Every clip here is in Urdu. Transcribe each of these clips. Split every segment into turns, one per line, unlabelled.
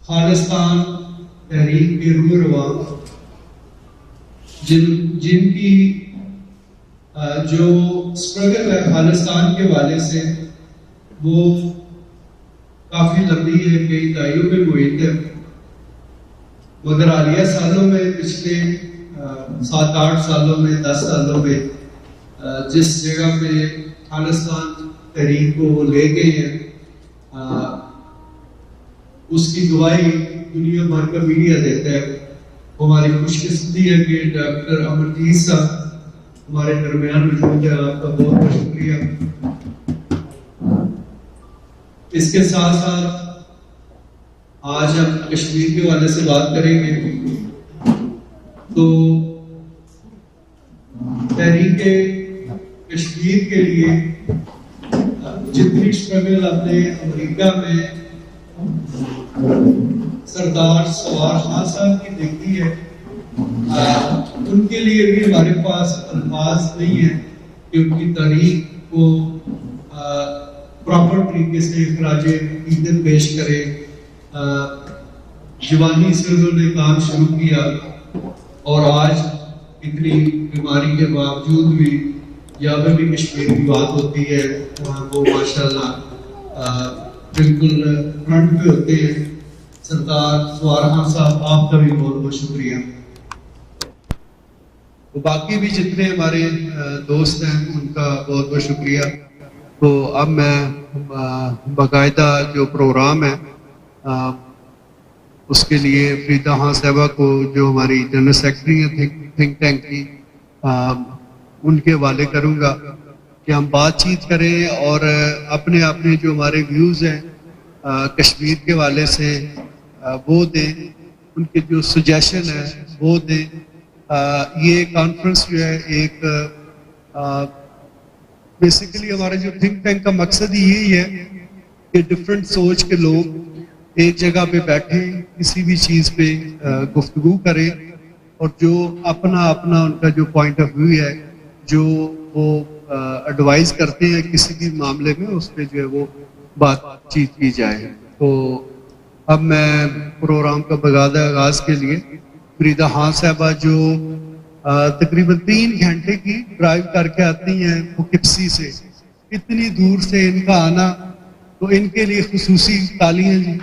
خالصتان تحریک کے روح رواں جن کی جو اسٹرگل ہے خالصتان کے حوالے سے وہ کافی لمبی ہے، کئی دہائیوں میں محیط ہے، مگر حالیہ سالوں میں پچھلے 7-8 سالوں میں 10 سالوں میں جس جگہ پہ خالصتان تحریک کو وہ لے گئے ہیں اس کی گواہی دنیا بھر کا میڈیا دیتا ہے۔ ہماری خوش قسمتی ہے کہ ڈاکٹر امرجیت صاحب ہمارے درمیان موجود ہے، آپ کا بہت بہت شکریہ۔ اس کے ساتھ ساتھ آج ہم کشمیر کے حوالے سے بات کریں گے تو تحریک کشمیر کے لیے جتنی اسٹرگل اپنے امریکہ میں سردار سوار خان صاحب کی دیکھی ہے، ان کے لیے بھی ہمارے پاس الفاظ نہیں ہے کہ ان کی تاریخ کو پراپر طریقے سے خراج عقیدت پیش کرے۔ جوانی سے انہوں نے کام شروع کیا اور آج اتنی بیماری کے باوجود بھی یہاں پہ بھی کشمیر کی بات ہوتی ہے، وہ ماشاءاللہ بالکل فرنٹ پہ ہوتے ہیں۔ سردار سوار خان صاحب آپ کا بھی بہت بہت شکریہ۔ باقی بھی جتنے ہمارے دوست ہیں ان کا بہت بہت شکریہ۔ تو اب میں باقاعدہ جو پروگرام ہے اس کے لیے فریدہ خان صاحبہ کو جو ہماری جنرل سیکرٹری ہیں تھنک ٹینک کی ان کے حوالے کروں گا کہ ہم بات چیت کریں اور اپنے جو ہمارے ویوز ہیں کشمیر کے حوالے سے وہ دیں، ان کے جو سجیشن ہے وہ دیں۔ یہ کانفرنس جو ہے ایک بیسیکلی ہمارا جو تھنک ٹینک کا مقصد ہی یہی ہے کہ ڈفرینٹ سوچ کے لوگ ایک جگہ پہ بیٹھیں، کسی بھی چیز پہ گفتگو کریں اور جو اپنا ان کا جو پوائنٹ آف ویو ہے جو وہ ایڈوائز کرتے ہیں کسی بھی معاملے میں اس پہ جو ہے وہ بات چیت کی جائے۔ تو اب میں پروگرام کا باقاعدہ آغاز کے لیے فریدہ خان صاحبہ جو تقریباً 3 گھنٹے کی ڈرائیو کر کے آتی ہیں پوکپسی سے، اتنی دور سے ان کا آنا، تو ان کے لیے خصوصی تالیاں جی۔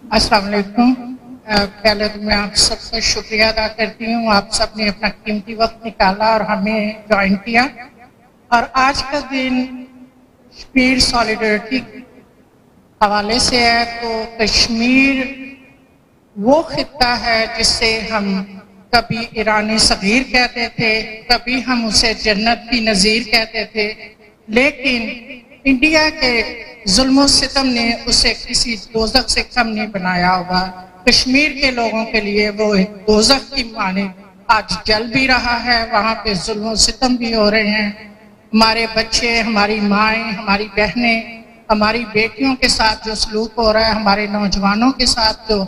السلام علیکم۔ پہلے تو میں آپ سب کا شکریہ ادا کرتی ہوں، آپ سب نے اپنا قیمتی وقت نکالا اور ہمیں جوائن کیا۔ اور آج کا دن کشمیر سالیڈرٹی حوالے سے ہے، تو کشمیر وہ خطہ ہے جسے ہم کبھی ایرانی صغیر کہتے تھے، کبھی ہم اسے جنت کی نظیر کہتے تھے، لیکن انڈیا کے ظلم و ستم نے اسے کسی دوزخ سے کم نہیں بنایا ہوگا۔ کشمیر کے لوگوں کے لیے وہ ایک دوزخ کی مانند آج جل بھی رہا ہے، وہاں پہ ظلم و ستم بھی ہو رہے ہیں۔ ہمارے بچے، ہماری مائیں، ہماری بہنیں، ہماری بیٹیوں کے ساتھ جو سلوک ہو رہا ہے، ہمارے نوجوانوں کے ساتھ جو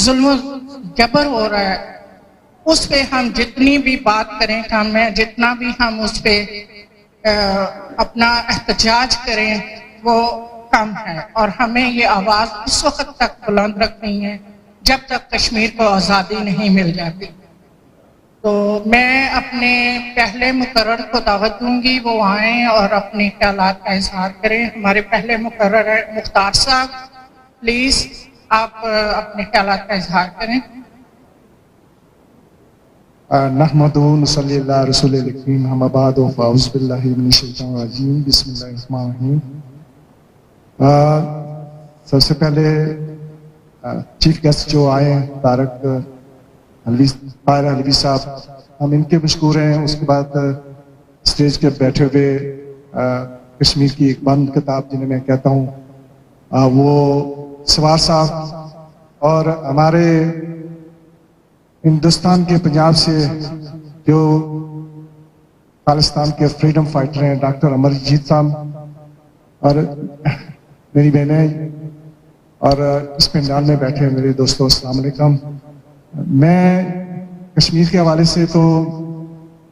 ظلم و جبر ہو رہا ہے، اس پہ ہم جتنی بھی بات کریں کم ہے، جتنا بھی ہم اس پہ اپنا احتجاج کریں وہ کم ہے، اور ہمیں یہ آواز اس وقت تک بلند رکھنی ہے جب تک کشمیر کو آزادی نہیں مل جاتی۔ تو میں اپنے پہلے مقرر کو دعوت دوں گی وہ آئیں اور اپنے خیالات کا اظہار کریں۔ ہمارے پہلے مقرر ہے مختار صاحب، پلیز آپ اپنے خیالات کا اظہار کریں۔
نحمدہ نصلی اللہ رسول الکریم، اما بعد فاعوذ باللہ من الشیطان الرجیم، بسم اللہ الرحمن الرحیم۔ سب سے پہلے چیف گیسٹ جو آئے ہیں طارق علوی صاحب، ہم ان کے مشکور ہیں۔ اس کے بعد اسٹیج کے بیٹھے ہوئے کشمیر کی ایک بند کتاب جنہیں میں کہتا ہوں وہ سوار صاحب، اور ہمارے ہندوستان کے پنجاب سے جو خالصتان کے فریڈم فائٹر ہیں ڈاکٹر امرجیت صاحب، اور میری بہنیں اور اس پنڈال میں بیٹھے میرے دوستوں، السلام علیکم۔ میں کشمیر کے حوالے سے تو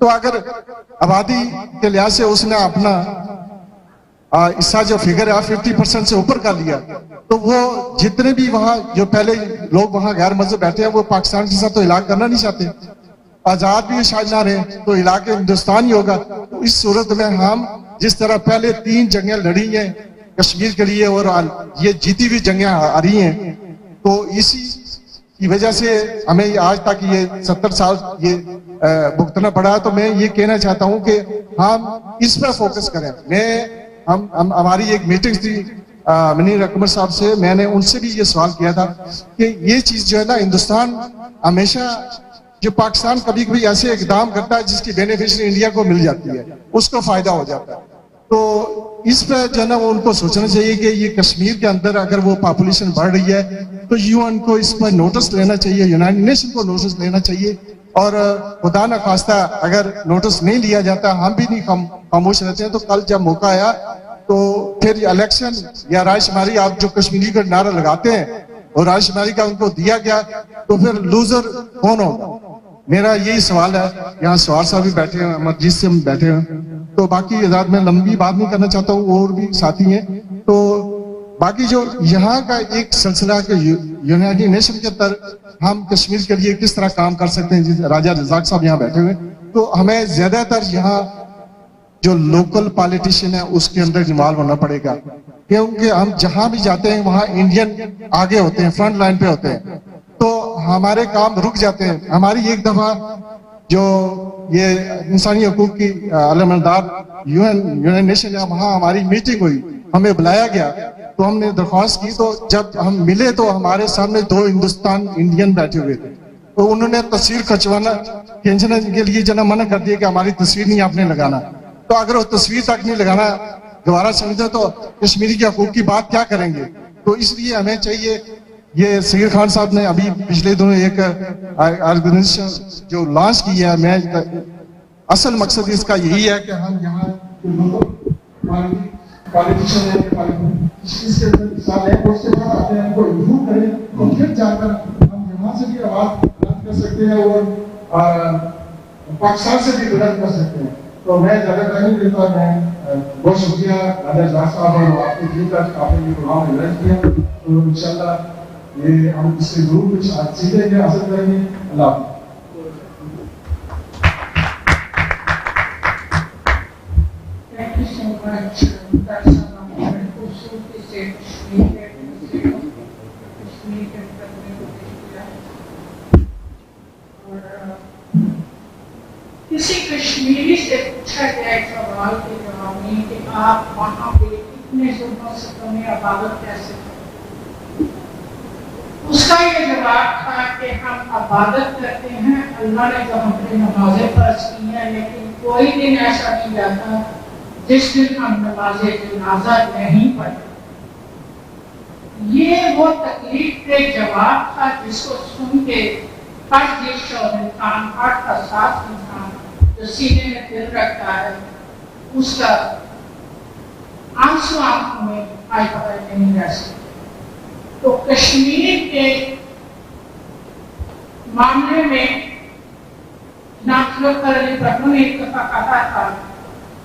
تو اگر آبادی کے لحاظ سے اس نے اپنا اس کا جو فگر ہے 50% سے اوپر کر لیا, تو وہ جتنے بھی وہاں جو پہلے لوگ وہاں غیر مذہب بیٹھے ہیں وہ پاکستان کے ساتھ تو علاقہ کرنا نہیں چاہتے, آزاد بھی شاید نہ رہے تو علاقہ ہندوستان ہی ہوگا. تو اس صورت میں ہم جس طرح پہلے 3 جنگیں لڑی ہیں کشمیر کے لیے اور یہ جیتی ہوئی جنگیں آ رہی ہیں, تو اسی کی وجہ سے ہمیں آج تک یہ 70 سال یہ بھگتنا پڑا. تو میں یہ کہنا چاہتا ہوں کہ ہم اس پر فوکس کریں. ہماری ایک میٹنگ تھی منیر اکمل صاحب سے, میں نے ان سے بھی یہ سوال کیا تھا کہ یہ چیز جو ہے نا ہندوستان ہمیشہ جو پاکستان کبھی کبھی ایسے اقدام کرتا ہے جس کی بینیفیشری انڈیا کو مل جاتی ہے, اس کو فائدہ ہو جاتا ہے. تو اس پہ جو ہے نا وہ ان کو سوچنا چاہیے کہ یہ کشمیر کے اندر اگر وہ پاپولیشن بڑھ رہی ہے تو UN کو اس پر نوٹس لینا چاہیے, یونائٹڈ نیشن کو نوٹس لینا چاہیے. اور خدا نہ خواستہ اگر نوٹس نہیں لیا جاتا, ہم بھی نہیں خاموش رہتے ہیں, تو کل جب موقع آیا تو پھر الیکشن یا رائے شماری آپ جو کشمیری کا نعرہ لگاتے ہیں اور رائے شماری کا ان کو دیا گیا تو پھر لوزر کون ہوگا؟ میرا یہی سوال ہے. یہاں سوار صاحب بھی بیٹھے ہیں, مسجد سے ہم بیٹھے ہیں, تو باقی آزاد میں لمبی بات نہیں کرنا چاہتا ہوں, اور بھی ساتھی ہیں. تو باقی جو یہاں کا ایک سلسلہ کہ یونائٹڈ نیشن کے اندر ہم کشمیر کے لیے کس طرح کام کر سکتے ہیں, جیسے راجہ رزاق صاحب یہاں بیٹھے ہوئے, تو ہمیں زیادہ تر یہاں جو لوکل پالیٹیشین ہے اس کے اندر انوالو ہونا پڑے گا, کیونکہ ہم جہاں بھی جاتے ہیں وہاں انڈین آگے ہوتے ہیں, فرنٹ لائن پہ ہوتے ہیں, تو ہمارے کام رک جاتے ہیں. ہماری ایک دفعہ جو یہ انسانی حقوق کی علمبردار یونائٹڈ نیشن ہے, وہاں ہماری میٹنگ ہوئی, ہمیں بلایا گیا, تو ہم نے درخواست کی, تو جب ہم ملے تو ہمارے سامنے 2 ہندوستان انڈین بیٹھے ہوئے تھے, تو انہوں نے تصویر کھینچنے کے لیے جنا منع کر دیا کہ ہماری تصویر نہیں آپ نے لگانا. تو اگر وہ تصویر تک نہیں لگانا دوبارہ سمجھے تو کشمیری کے حقوق کی بات کیا کریں گے؟ تو اس لیے ہمیں چاہیے, یہ سید خان صاحب نے ابھی پچھلے دنوں ایک آرگنائزیشن جو لانچ کی ہے, میں اصل مقصد اس کا یہی ہے کہ ہم یہاں پالیٹیشن اس کے حصہ لیں, اس کے بعد اپنے آپ کو امپروو کریں, اور پھر جا کر ہم یہاں سے بھی آواز بلند کر سکتے ہیں اور پاکستان سے بھی بلند کر سکتے ہیں. تو میں زیادہ نہیں دیتا, میں بہت شکریہ راجہ رزاق صاحب اور آپ کی ٹیم کا, آپ نے یہ پروگرام ارینج کیا, تو انشاءاللہ یہ ہم اس سے ضرور کچھ سیکھیں گے, حاصل کریں گے. اللہ حافظ.
Thank you so much. That's our خوبصورتی سے کشمیر کے اور کسی کشمیری سے پوچھا گیا ایک سوال کے جواب میں کہ آپ وہاں پہ اتنے ظلموں سے تمہیں عبادت کیسے کرتے؟ اس کا یہ جواب تھا کہ ہم عبادت کرتے ہیں, اللہ نے جو ہم پہ نمازیں فرض کی ہیں, لیکن کوئی دن ایسا نہیں جاتا جس دن ہم نماز جنازہ نہیں پڑھتے. یہ وہ تکلیف کے جواب تھا جس کو سن کے ہر دل شور انسان, ہر حساس انسان جو سینے میں دل رکھتا ہے, اس کا آنسو آنکھوں میں آئی خبر نہیں رہ سکتے. تو کشمیر کے معاملے میں ناخلق علی بھٹو نے ایک دفعہ کہا تھا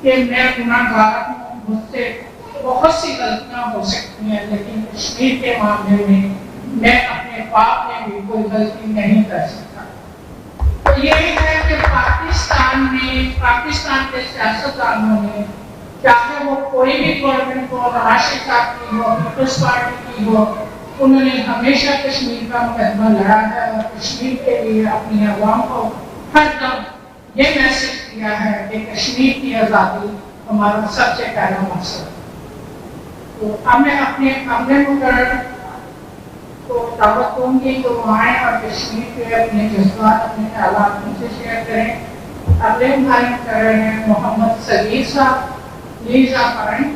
کہ میں گناہ گار ہوں, مجھ سے بہت سی غلطیاں ہو سکتی ہیں, لیکن کشمیر کے معاملے میں میں اپنے باپ میں بھی کوئی غلطی نہیں کر سکتا. تو یہ ہے کہ پاکستان میں پاکستان کے سیاستدانوں نے, چاہے وہ کوئی بھی گورنمنٹ ہو, راشد صاحب کی ہو, پیپلز پارٹی کی ہو, انہوں نے ہمیشہ کشمیر کا مقدمہ لڑا ہے اور کشمیر کے لیے اپنی عوام کو ہر دم یہ میسج دیا ہے کہ کشمیر کی آزادی ہمارا سب سے پہلا مقصد ہے. تو اب میں اپنے مقرر کو دعوت دوں گی کہ وہ آئیں اور کشمیر کے اپنے جذبات, اپنے خیالات ان سے شیئر کریں. اگلے ہمارے مقرر ہیں محمد صغیر صاحب, پلیز آپ آئیں.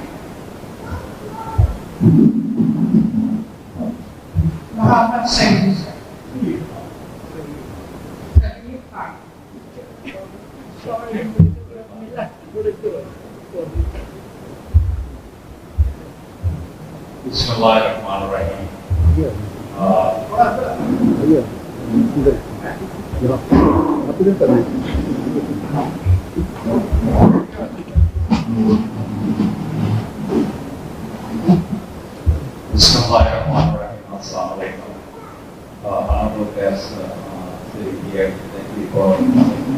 محمد صغیر صاحب.
Bismillahirrahmanirrahim. Assalamualaikum. Honorable guests sitting here, thank you for coming.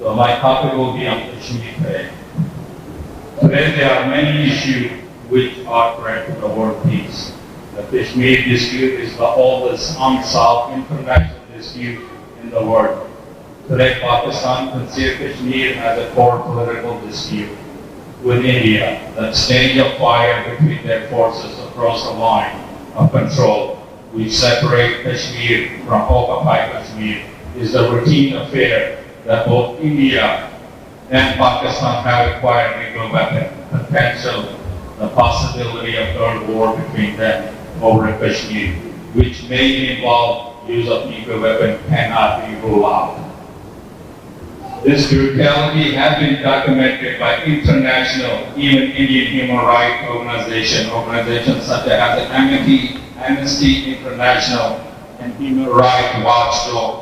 So my topic will be on Kashmir today. Today there are many issues which are threat to the world peace. The Kashmir dispute is the oldest unsolved international dispute in the world. Today, Pakistan considers Kashmir as a core political dispute with India. The exchange of fire between their forces across the line of control, which separate Kashmir from occupied Kashmir, is a routine affair that both India and Pakistan have acquired nuclear weapon potential, the possibility of third war between them over Kashmir, which may involve use of nuclear weapon, cannot be ruled out. This brutality has been documented by international, even Indian human rights organizations such as Amnesty International and Human Rights Watchdog.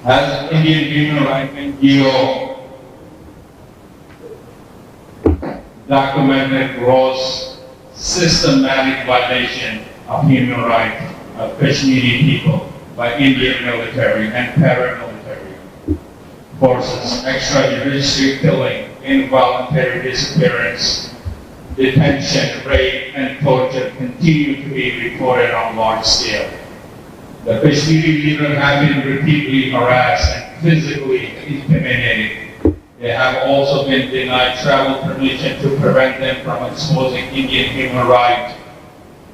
As Indian human rights NGO documented gross systematic violation of human rights of Kashmiri people by Indian military and paramilitary forces, extrajudicial killing, involuntary disappearance, detention, rape, and torture continue to be reported on large scale. The Kashmiri leaders have been repeatedly harassed and physically intimidated. They have also been denied travel permission to prevent them from exposing Indian human rights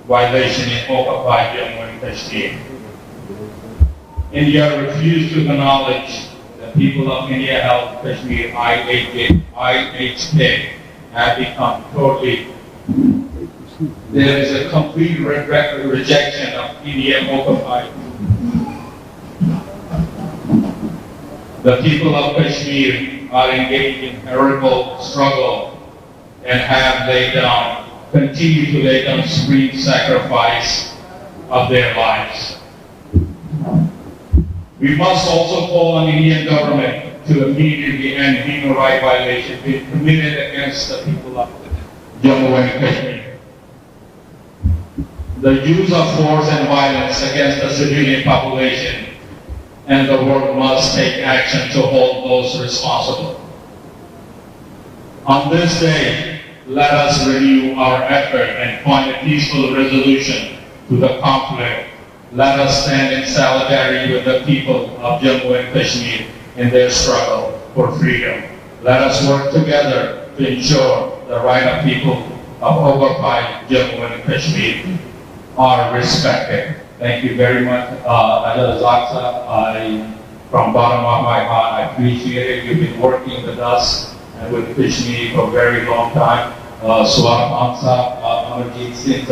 violation in occupied Jammu and Kashmir. India refused to acknowledge the people of India held Kashmir IHK have become totally. There is a complete rejection of India occupied. The people of Kashmir are engaged in heroic struggle and have continue to lay down supreme sacrifice of their lives. We must also call on the Indian government to immediately end human rights violations being committed against the people of Jammu and Kashmir. The use of force and violence against the civilian population and the world must take action to hold those responsible. On this day, let us renew our effort and find a peaceful resolution to the conflict. Let us stand in solidarity with the people of Jammu and Kashmir in their struggle for freedom. Let us work together to ensure the right of people of occupied Jammu and Kashmir are respected. Thank you very much. From bottom of my heart, I appreciate it. You've been working with us and with Kashmir for a very long time. Swat Ansa, Amarjeet Singh,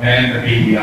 and the media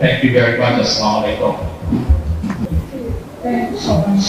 Thank you very much. Assalamu alaikum.
Thank you so much,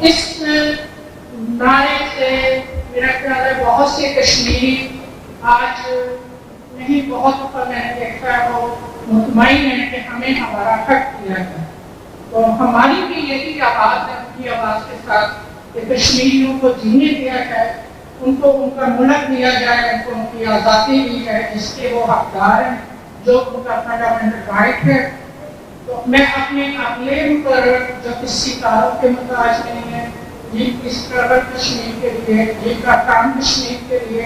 اس نعرے سے میرا خیال ہے بہت سے کشمیری آج نہیں بہت میں نے دیکھا ہے وہ مطمئن ہے کہ ہمیں ہمارا حق دیا جائے. تو ہماری بھی یہی آواز ہے ان کی آواز کے ساتھ کہ کشمیریوں کو جینے دیا جائے, ان کو ان کا ملک دیا جائے, ان کو ان کی آزادی دی جائے جس کے وہ حقدار ہیں, جو ان کا فنڈامنٹل رائٹ ہے. تو میں اپنے اقلیم پر جو کسی کاروں کے محتاج نہیں ہے, جن کی اسٹرگل کشمیر کے لیے, جن کا کام کشمیر کے لیے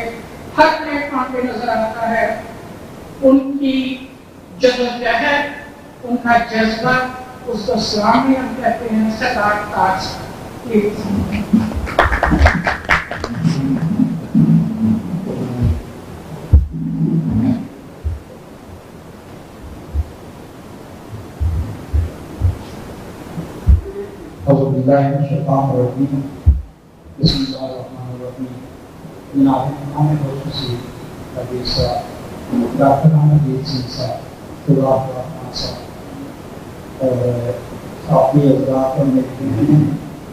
ہر پلیٹ فارم پہ نظر آتا ہے, ان کی جدوجہد, ان کا جذبہ, اس کو سلام بھی ہم کہتے ہیں. سردار تاج
أعوذ بالله من الشيطان الرجيم بسم الله الرحمن الرحيم نام خصوصی حدیث ڈاکٹر احمد سنگھ صاحب خدا الرحمان صاحب اور ساتھی حضرات اور میرے ہیں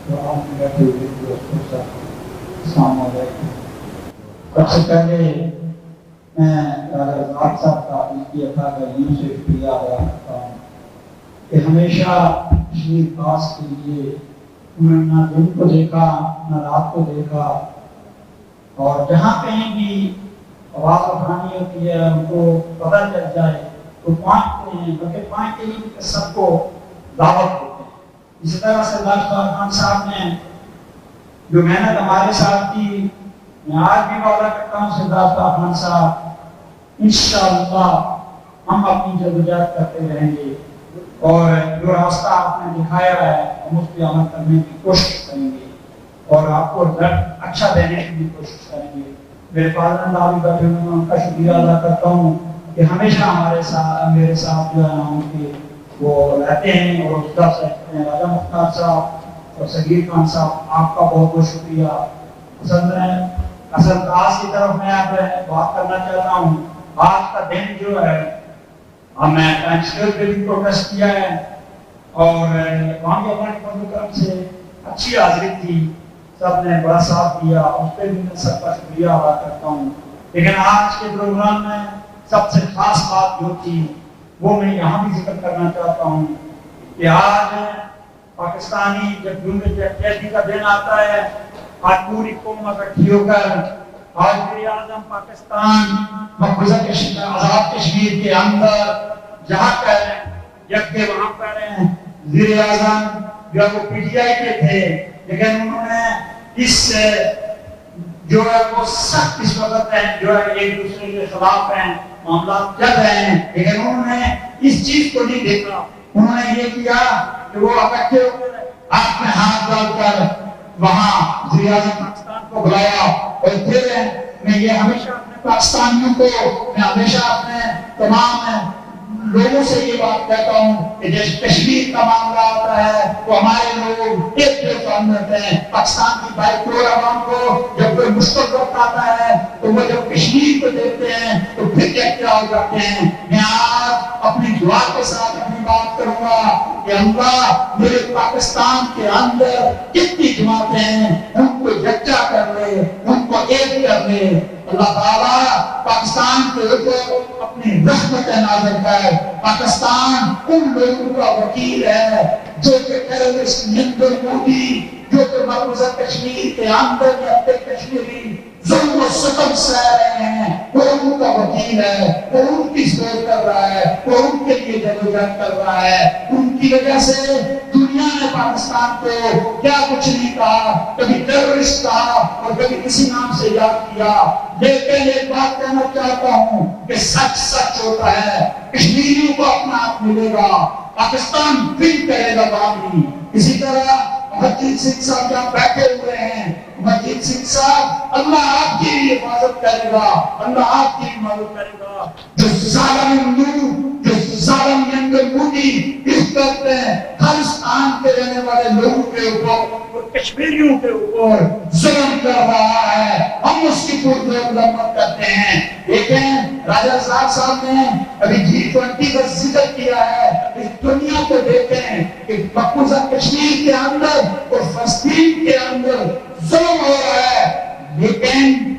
جو آپ میرا فیوریٹ دوستوں صاحب السلام علیکم. سب سے پہلے میں رضاق صاحب کا ان کی اکادمیوں سے شکریہ ادا کرتا ہوں کہ ہمیشہ کشمیر خاص کے لیے انہوں نے نہ دن کو دیکھا نہ رات کو دیکھا, اور جہاں کہیں بھی آواز اٹھانی ہوتی ہے ان کو پتہ چل جائے تو پہنچتے ہیں, بلکہ پہنچتے ہی کہ سب کو دعوت دیتے ہیں. اسی طرح سے سردار خان صاحب نے جو محنت ہمارے ساتھ کی, میں آج بھی وعدہ کرتا ہوں سردار خان صاحب انشاءاللہ ہم اپنی جدوجہد کرتے رہیں گے, اور جو راستہ آپ نے دکھایا ہے ہم اس پہ عمل کرنے کی کوشش کریں گے, اور آپ کو رزلٹ اچھا دینے کی بھی کوشش کریں گے. میرے فادر بھی بیٹھے ہوئے ہیں, ان کا شکریہ ادا کرتا ہوں کہ ہمیشہ ہمارے ساتھ میرے ساتھ جو ہے نا ان کے وہ رہتے ہیں, اور اس طرح سے راجہ مختار صاحب اور صغیر خان صاحب آپ کا بہت بہت شکریہ. اصل خاص کی طرف میں آپ بات کرنا چاہتا ہوں. آج کا دن جو ہے ہم نے ٹائمسکیئر پہ بھی پروٹیسٹ کیا ہے, اور وہاں بھی ہمارے پروگرام سے اچھی حاضری تھی, سب نے بڑا ساتھ دیا, اس پہ بھی میں سب کا شکریہ ادا کرتا ہوں. لیکن آج کے پروگرام میں سب سے خاص بات جو تھی وہ میں یہاں بھی ذکر کرنا چاہتا ہوں کہ آج پاکستانی جب یوم کا دن آتا ہے, آج پوری قوم اکٹھی ہو کر آج وزیر اعظم پاکستان مقبوضہ آزاد کشمیر کے اندر جہاں کہہ رہے ہیں, جبکہ وہاں کہہ رہے ہیں وزیر اعظم جو وہ پی ٹی آئی کے تھے, لیکن انہوں نے اس جو ہے وہ سخت اس وقت ہے جو ہے ایک دوسرے کے خلاف ہیں, معاملات چل رہے ہیں, لیکن انہوں نے اس چیز کو نہیں دیکھا. انہوں نے یہ کیا کہ وہ اکٹھے ہو کر آپ میں ہاتھ ڈال کر وہاں وزیر اعظم پاکستان کو بلایا. اور پھر میں یہ ہمیشہ اپنے پاکستانیوں کو, میں ہمیشہ اپنے تمام لوگوں سے یہ بات کہتا ہوں کہ جیسے کشمیر کا معاملہ آتا ہے تو ہمارے لوگ ایک پلیٹ فارم رہتے ہیں. پاکستان کی 22 کروڑ عوام کو جب کوئی مشکل وقت آتا ہے تو وہ جب کشمیر کو دیکھتے ہیں تو پھر کیا ہو جاتے ہیں. میں آج اپنی دعا کے ساتھ اپنی بات کروں گا کہ اللہ میرے پاکستان کے اندر کتنی جماعتیں ہیں ان کو یکجا کر لے, ان کو ایک کر لے. اللہ تعالیٰ پاکستان کے اوپر اپنی رحمت نازل کر. پاکستان ان لوگوں کا وکیل ہے جو کہ ٹیررسٹ نریندر مودی, جو کہ مقبوضہ کشمیر کے اندر رہتے کشمیری ظلم و ستم سہ رہے ہیں, وہ ان کا وکیل ہے, وہ ان کی سپورٹ کر رہا ہے, وہ ان کے لیے جدوجہد کر رہا ہے. ان کی وجہ سے دنیا نے پاکستان کو کیا کچھ نہیں کہا, کبھی ٹیررسٹ کہا اور کبھی کسی نام سے یاد کیا. لیکن ایک بات کہنا چاہتا ہوں کہ سچ سچ ہوتا ہے. کشمیریوں کو اپنا آپ ملے گا, پاکستان ون کرے گا باغی. اسی طرح مجید سنگھ صاحب جہاں بیٹھے ہوئے ہیں, مجید سنگھ صاحب اللہ آپ کی بھی حفاظت کرے گا, اللہ آپ کی مدد کرے گا. جو ظالم نور, جو ظالم نریندر مودی اس وقت ہندوستان کے رہنے والے لوگوں کے اوپر, کشمیریوں کے اوپر ظلم کر رہا ہے, ہم اس کی مذمت کرتے ہیں. لیکن راجہ صاحب نے ابھی G20 کا ذکر کیا ہے. اس دنیا کو دیکھیں کہ کہ مقبوضہ کشمیر کے اندر اور فلسطین کے اندر ظلم ہو رہا ہے، لیکن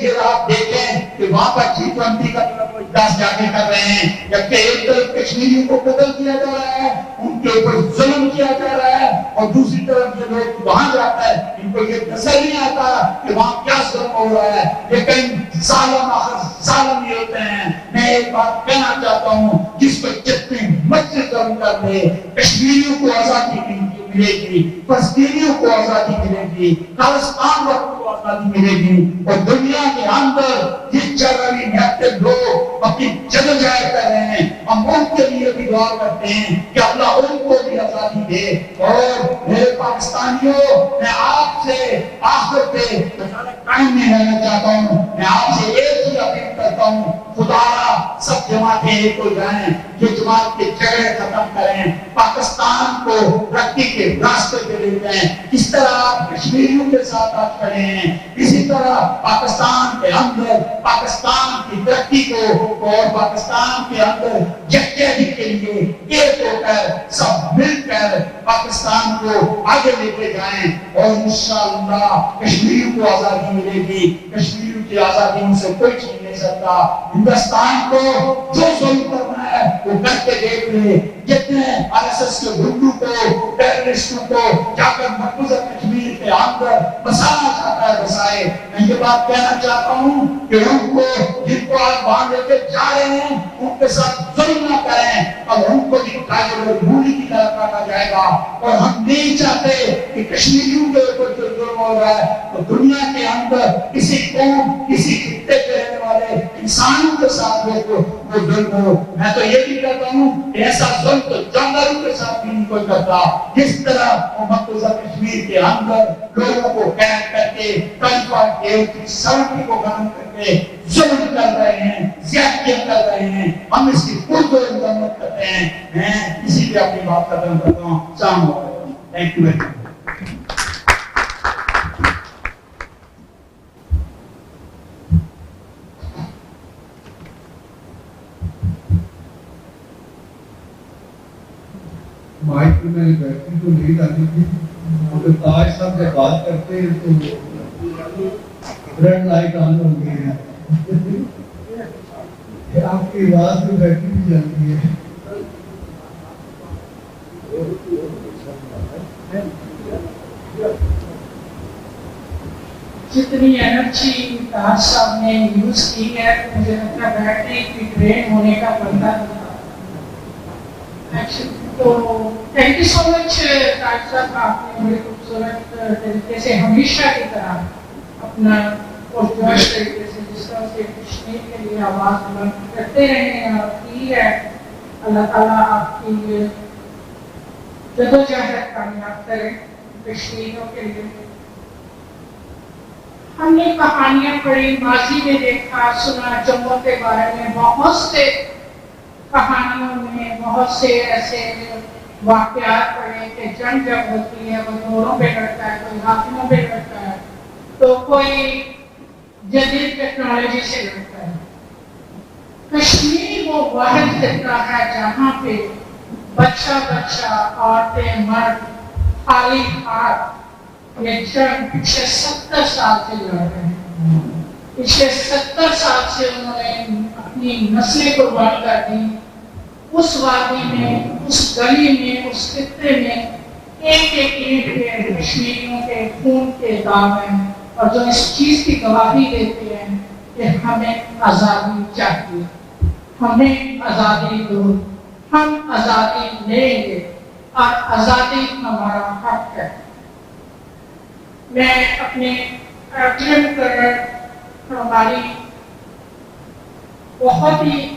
یہ آپ دیکھیں کہ وہاں پر G20 کا اجلاس جا کے کر رہے ہیں، جبکہ ایک طرف کشمیریوں کو قتل کیا جا رہا ہے، ان کے اوپر ظلم کیا جا رہا ہے، اور دوسری طرف جو لوگ وہاں جاتا ہے ان کو یہ نظر نہیں آتا کہ وہاں کیا ظلم ہو رہا ہے، لیکن ظالم آخر ظالم یہ ہوتے ہیں۔ میں ایک بات کہنا چاہتا ہوں، جس کو جتنے مرضی ظلم کر دے، کشمیریوں کو آزادی ملے گی، فلسطینیوں کو آزادی ملے گی، خالصان وقت کو آزادی ملے گی، اور دنیا کے اندر جس جگہ بھی نیٹڈ لوگ اپنی جدوجہد کر رہے ہیں، ہم ان کے لیے بھی دعا کرتے ہیں کہ اللہ ان کو بھی آزادی دے۔ اور میرے پاکستانیوں، میں آپ سے آخر پہ قائم نہیں رہنا چاہتا ہوں، میں آپ سے ایک ہی اپیل کرتا ہوں، خدا سب جماعتیں ایک ہو جائیں، یہ جماعت کے جھگڑے ختم کریں، پاکستان کو ترقی کے راستے پہ لے جائیں۔ اس طرح آپ کشمیریوں کے ساتھ آج کھڑے ہیں، اسی طرح پاکستان کے اندر پاکستان کی ترقی کو اور پاکستان کے اندر یکجہتی کے لیے ایک ہو کر سب مل کر پاکستان کو آگے لے کے جائیں، اور انشاءاللہ کشمیریوں کو آزادی ملے گی۔ کشمیریوں کی آزادی ان سے کوئی چھین نہیں سکتا۔ ہندوستان کو جو ظلم کرنا ہے وہ کر کے دیکھ لے، جتنے RSS کے گنڈوں کو، ٹیررسٹوں کو جا کر مقبوضہ کشمیر کے اندر بسانا چاہتا ہے بسائے۔ میں یہ بات کہنا چاہتا ہوں کہ ان کو جن کو آپ وہاں لے کے جا رہے ہیں ان کے ساتھ ظلم نہ کریں، اور ان کو بھی ٹائگر اور مولی کی طرح کاٹا جائے گا۔ اور ہم نہیں چاہتے کہ کشمیریوں کے اوپر جو ظلم ہو رہا ہے تو دنیا کے اندر کسی قوم، کسی خطے کے رہنے والے انسانوں کے ساتھ وہ ظلم ہو۔ میں تو یہ بھی کہتا ہوں کہ ایسا ظلم تو جانوروں کے ساتھ بھی نہیں کوئی کرتا، جس طرح وہ مقبوضہ کشمیر کے اندر لوگوں کو قید کر کے طالبان کے سڑکی کو بند کر کے ظلم کر رہے ہیں، زیادتیاں کر رہے ہیں، ہم اس کی پرزور مذمت کرتے ہیں۔ میں اسی لیے اپنی بات ختم کرتا ہوں۔ السلام علیکم۔ Thank you very much.
Mic پہ میں بیٹھنے کو نہیں ڈالی تھی، مگر تاج صاحب جب بات کرتے ہیں تو ریڈ لائٹ آن ہو گئی ہے، آپ کی آواز میں بیٹھی بھی جاتی ہے۔
جتنی انرجی تاج صاحب نے یوز کی ہے تو مجھے لگتا ہے بیٹری کی ڈرین ہونے کا بندہ تھا۔ تو تھینک یو سو مچ تاج صاحب، آپ نے بڑے خوبصورت طریقے سے ہمیشہ کی طرح اپنا پرجوش طریقے سے جس طرح سے کشمیر کے لیے آواز بلند کرتے رہے ہیں اور کی ہے۔ اللہ تعالیٰ آپ کی جدوجہد کامیاب کرے کشمیریوں کے لیے۔ ہم نے کہانیاں پڑھی، ماضی میں دیکھا سنا جنگوں کے بارے میں، بہت سے کہانیوں میں بہت سے ایسے واقعات پڑھے کہ جنگ جب ہوتی ہے کوئی گھوڑوں پہ لڑتا ہے، کوئی ہاتھیوں پہ لڑتا ہے، تو کوئی جدید ٹیکنالوجی سے لڑتا ہے۔ کشمیر وہ واحد خطہ ہے جہاں پہ بچہ بچہ، عورتیں مرد خالی ہاتھ یہ جنگ پچھلے 70 سال سے لڑ رہے ہیں۔ پچھلے 70 سال سے انہوں نے اپنی نسلیں قربان کر دی۔ اس وادی میں، اس گلی میں، اس خطے میں ایک ایک اینٹ کے کشمیریوں کے خون کے داغ ہیں، اور جو اس چیز کی گواہی دیتے ہیں کہ ہمیں آزادی چاہیے، ہمیں آزادی دو، ہم آزادی لیں گے اور آزادی ہمارا حق ہے۔ میں اپنے ارجن کر ہماری بہت ہی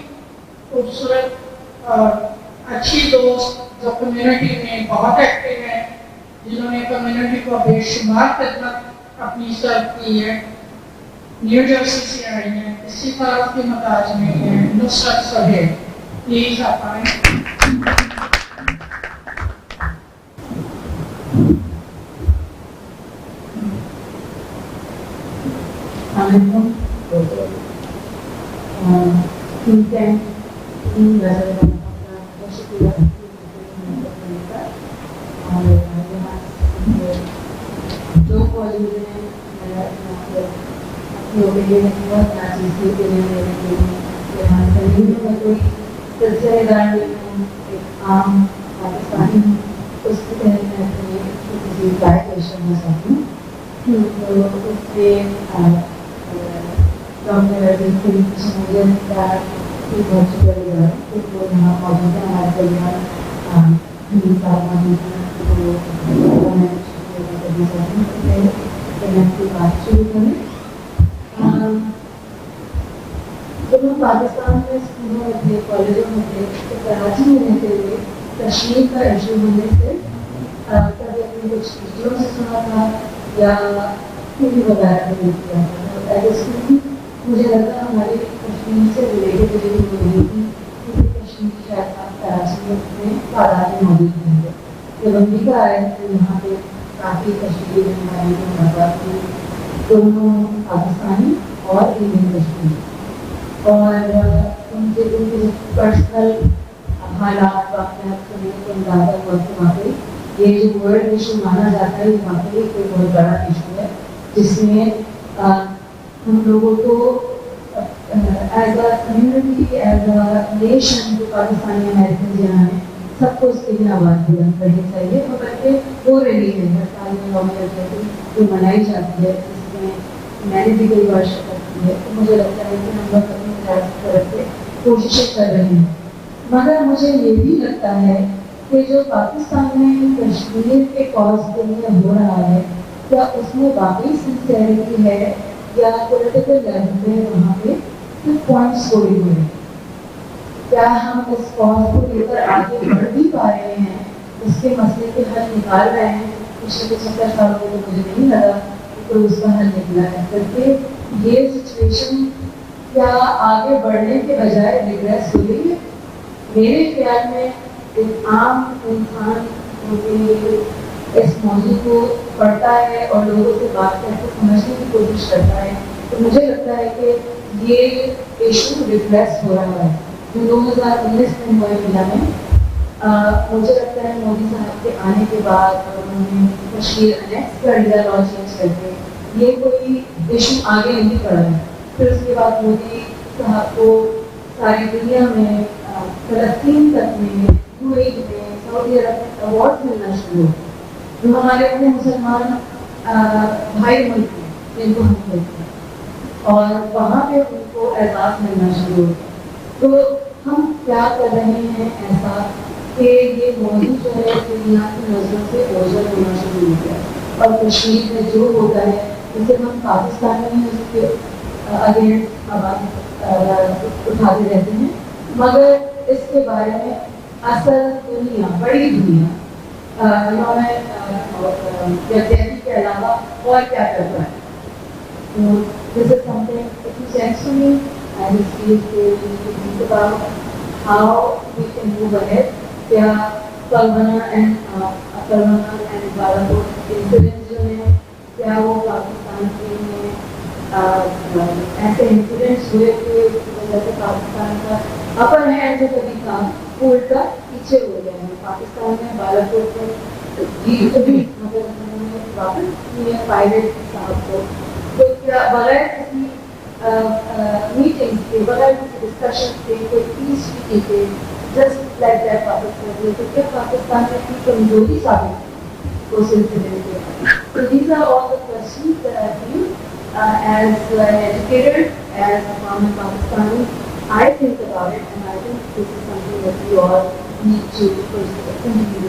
خوبصورت اور اچھی دوست جو کمیونٹی میں بہت ایکٹیو ہیں، جنہوں نے کمیونٹی کو بے شمار خدمت اپنی سرو کی ہے، نیو جرسی سے آئی ہیں، اسی طرح کی متاج میں ہیں، نصرت صہیب، پلیز آپ آئیں۔
Assalamualaikum. Kemudian ini adalah bersyukur موجود ہیں. اپنی اوپینین بہت ناچیز کے لیے میرے لیے یہاں زمینوں میں کوئی سلسلے دار نہیں ہوں, ایک عام پاکستانی ہوں. اس کے تحت میں اپنی کسی رائے پیش کرنا چاہتی ہوں. تو اس سے ڈاکٹر شمولیت کا بہت شکریہ گزار ہوں کہ وہ یہاں موجود ہیں. ہمارے درمیان صاحب موجود ہیں, تو میں شکریہ کرنا چاہتی ہوں کہ میں کی بات شروع کریں. جب ہم پاکستان میں اسکولوں میں تھے, کالجوں میں تھے, تو کراچی میں رہتے ہوئے کشمیر کا ایشو ہونے سے کبھی اپنے کچھ ٹیچروں سے سنا تھا یا ٹی وی وغیرہ پہ دیکھ کیا تھا. ایز اے اسٹوڈنٹ مجھے لگتا ہماری کشمیر سے ریلیٹڈ ریلیٹڈ ہو رہی تھی, کیونکہ کشمیر شاید آپ کراچی میں تعداد میں موجود ہیں. جب امریکہ آئے تو یہاں پہ کافی کشمیری ہماری ملاقات ہوئی, دونوں پاکستانی اور انڈین کشمیری, اور ان کے پرسنل حالات واقعات سننے کو اندازہ ہوا کہ واقعی یہ جو ورلڈ ایشو مانا جاتا ہے یہ واقعی کوئی بہت بڑا ایشو ہے, جس میں ہم لوگوں کو as a community, as a nation, جو پاکستانی امیریکن یہاں ہیں, سب کو اس کے لیے آواز بلند کرنی چاہیے. اور بلکہ ہو رہی ہے, ہر سال میں قومی جو منائی جاتی ہے, اس میں میں نے بھی کئی بار شرکت کی ہے. تو مجھے لگتا ہے کہ ہم لوگ اپنی طرف سے کوششیں کر رہے ہیں. مگر مجھے یہ بھی لگتا ہے کہ جو پاکستان میں کشمیر کے کاز کے لیے ہو رہا ہے, کیا اس میں واقعی سنسیئرٹی ہے یا پولیٹیکل لیول پہ وہاں پہ صرف پوائنٹس چھوڑے ہوئے ہیں. کیا ہم اس کاز کو لے کر آگے بڑھ بھی پا رہے ہیں, اس کے مسئلے کے حل نکال رہے ہیں. پچھلے 75 سالوں میں تو مجھے نہیں لگا کہ کوئی اس کا حل نکلا ہے. بلکہ یہ سچویشن کیا آگے بڑھنے کے بجائے ریگریس ہو رہی ہے. میرے خیال میں ایک عام انسان اس موضوع کو پڑھتا ہے اور لوگوں سے بات کر کے سمجھنے کی کوشش کرتا ہے, تو مجھے لگتا ہے کہ یہ ایشو ریفلیکس ہو رہا ہے. جو 2019 میں ہوئے ملا میں, مجھے لگتا ہے مودی صاحب کے آنے کے بعد انہوں نے کشمیر انیکس کر لیا لا چینج کر کے, یہ کوئی ایشو آگے نہیں پڑا ہے. پھر اس کے بعد مودی صاحب کو ساری دنیا میں, فلسطین تک میں, یو اے ای میں, سعودی عرب میں ایوارڈ ملنا شروع ہو, جو ہمارے اپنے مسلمان بھائی ملک ہیں جن کو ہم کہتے ہیں, اور وہاں پہ ان کو اعزاز ملنا شروع ہو. تو ہم کیا کر رہے ہیں ایسا کہ یہ موضوع جو ہے دنیا کی نظروں سے اوجھل ہونا شروع ہو گیا, اور کشمیر میں جو ہوتا ہے اسے ہم پاکستان میں اس کے اگینسٹ آواز اٹھاتے رہتے ہیں, مگر اس کے بارے میں اصل دنیا, بڑی دنیا, انہوں نے یکجہتی کے علاوہ اور کیا کرتا ہے. تو this is something that makes sense to me, and it's easy to think about how we can move ahead. کیا پلونا اینڈ بالکوٹ انسیڈنٹ جو ہیں, کیا وہ پاکستان کے میں ایسے انسیڈنٹس ہوئے کہ وجہ سے پاکستان کا اپر ہینڈ جو کبھی تھا وہ الٹا پیچھے ہو گیا ہے. پاکستان میں بالکوٹ میں جیت بھی مگر انہوں نے واپس کیے پائلٹ صاحب کو, تو کیا بغیر کسی میٹنگس کے, بغیر کسی ڈسکشن کے, کوئی پیس ٹریٹی کے, جسٹ لائک دیٹ پاکستان میں, تو کیا پاکستان میں اپنی کمزوری ثابت اس سلسلے میں. تو these are all the questions that I feel as an educator, as a former Pakistani, I think about it, and I think this is something that we all need to continue to do.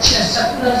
17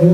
2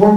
2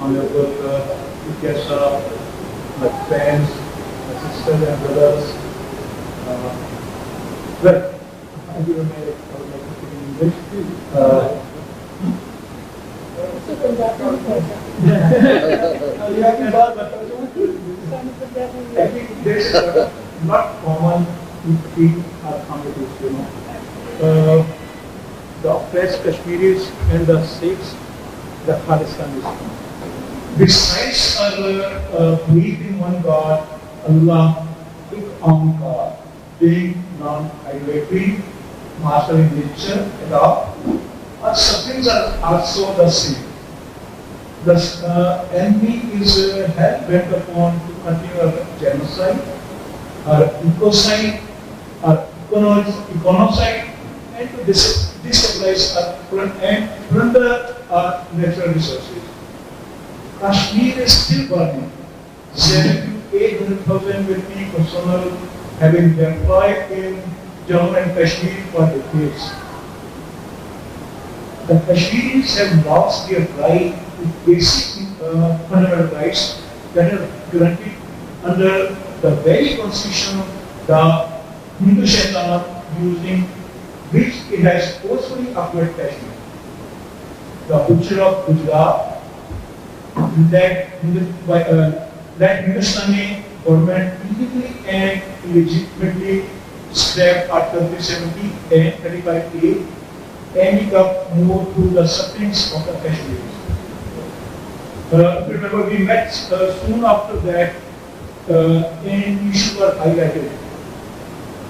honorable guests, my friends, my sisters and brothers. Well, I will make it in English. I think this is not common in our communities, you know. The oppressed Kashmiris and the Sikhs, the Khalistanis. Besides our belief in one God, Allah, big on God, being non-idolatry, master in nature and all, our sufferings are also the same. The enemy is hell-bent upon to continue our genocide, our ecocide, our econocide, and to destabilize our and plunder our natural resources. Kashmir is still burning. 700,000 to 800,000 will be personnel having been employed in Jammu and Kashmir for decades. The Kashmiris have lost their right to basic fundamental rights that are granted under the very constitution of the Hindu Shaitan, using which it has forcefully occupied Kashmir. The butcher of Gujarat that Hindustani government illegally and illegitimately scrapped Article 370 and 35A and it got moved to the sufferings of the Kashmiris. Remember, we met soon after that and issues were highlighted.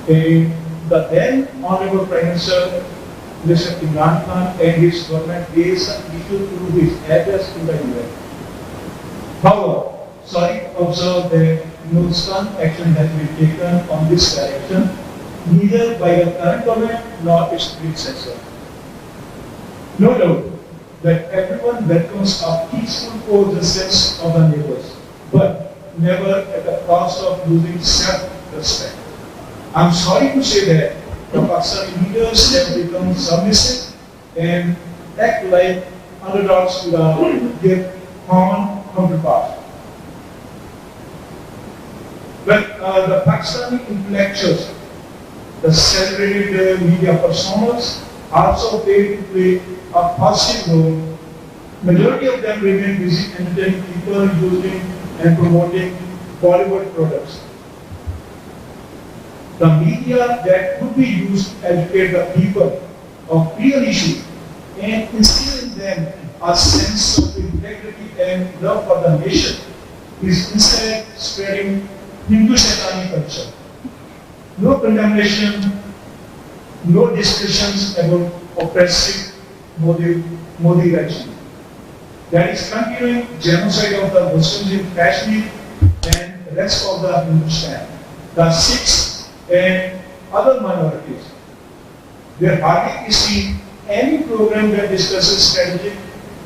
The then Honorable Prime Minister, Mr. Imran Khan and his government raised an issue through his address in the UN. However, sorry to observe that no stern action has been taken on this direction, neither by the current government nor its predecessor. No doubt that everyone welcomes a peaceful coexistence of the neighbors, but never at the cost of losing self-respect. I'm sorry to say that the Pakistani leaders have become submissive and act like underdogs to their common counterparts. But the Pakistani intellectuals, the celebrated media personas, also failed to play a positive role. Majority of them remain busy entertaining people using and promoting Bollywood products. The media that could be used to educate the people of real issues and instill in them a sense of integrity and love for the nation is instead spreading Hindu Shaitani culture. No condemnation, no discussions about oppressive Modi regime. That is continuing genocide of the Muslims in Kashmir and the rest of the Hindustan, the Sikhs and other minorities. There hardly is seen any program that discusses strategic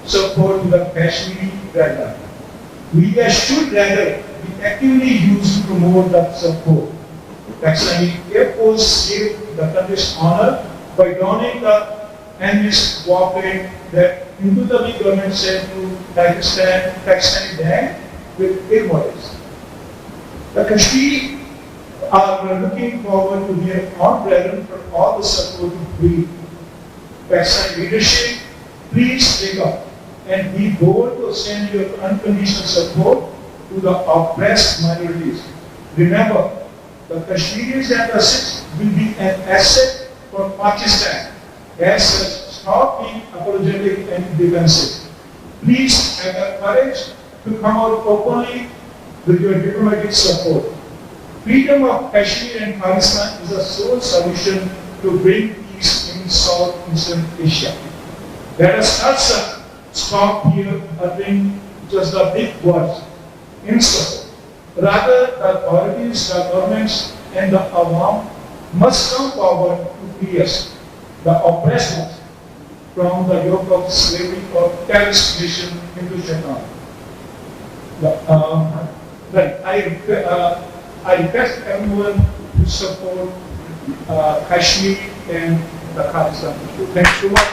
support to the Kashmiri rebellion. Media should rather be actively used to promote the support. Pakistani Air Force saved the country's honor by donning the enemy's warplane that Hindu government sent to Pakistani bank with air models. The Kashmiri are looking forward to their own brethren for all the support to bring. Pakistani leadership, please take up and be bold to send your unconditional support to the oppressed minorities. Remember, the Kashmiris and the Sikhs will be an asset for Pakistan. As such, stop being apologetic and defensive. Please have the courage to come out openly with your diplomatic support. Freedom of Kashmir and Pakistan is the sole solution to bring peace in Southeastern Asia. Let us not stop here uttering just the big words in support. Rather, the authorities, the governments, and the Awam must come forward to free us, the oppressed ones, from the yoke of slavery or terrorist nation Hindu Shaitan. I request everyone to support Kashmir and the Khalistani issue. Thanks so much.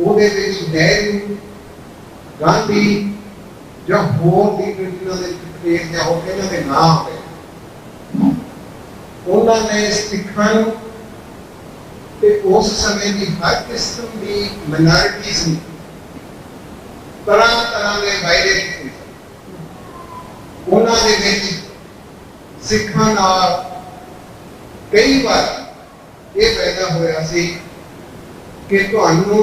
ਉਹਦੇ ਵਿੱਚ ਨਹਿਰੂ ਗਾਂਧੀ ਜਾਂ ਹੋਰ ਲੀਡਰ ਜਿਨ੍ਹਾਂ ਦੇ ਪੇਜ ਜਾਂ ਹੋ ਕੇ ਇਹਨਾਂ ਦੇ ਨਾਮ ਹੋਏ ਉਹਨਾਂ ਨੇ ਸਿੱਖਾਂ ਨੂੰ ਤੇ ਉਸ ਸਮੇਂ ਦੀ ਹਰ ਕਿਸਮ ਦੀ ਮਾਈਨੋਰਿਟੀਜ਼ ਨੂੰ ਤਰ੍ਹਾਂ ਦੇ ਵਾਅਦੇ ਕੀਤੇ ਉਹਨਾਂ ਦੇ ਵਿੱਚ ਸਿੱਖਾਂ ਨਾਲ ਕਈ ਵਾਰ ਇਹ ਪੈਦਾ ਹੋਇਆ ਸੀ ਕਿ ਤੁਹਾਨੂੰ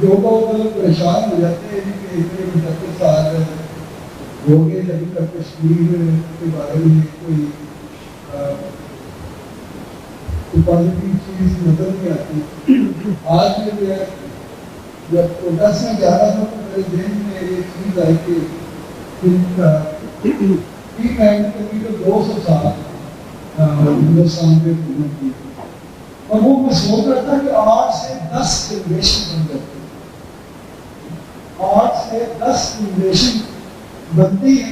جو لوگ پریشان ہو جاتے ہیں کہ اتنے 75 سال ہو گئے ابھی تک کشمیر کے بارے میں کوئی پازیٹیو چیز نظر نہیں آتی. آج میں جب پروٹیسٹ میں جا رہا تھا تو میرے ذہن میں یہ چیز آئی کہ کبھی تو 200 سال ہندوستان پہ حکومت کی اور وہ میں سوچ رہا تھا کہ 8 سے 10 جنریشن بن جاتی ہے. 8 سے 10 جنریشن بنتی ہے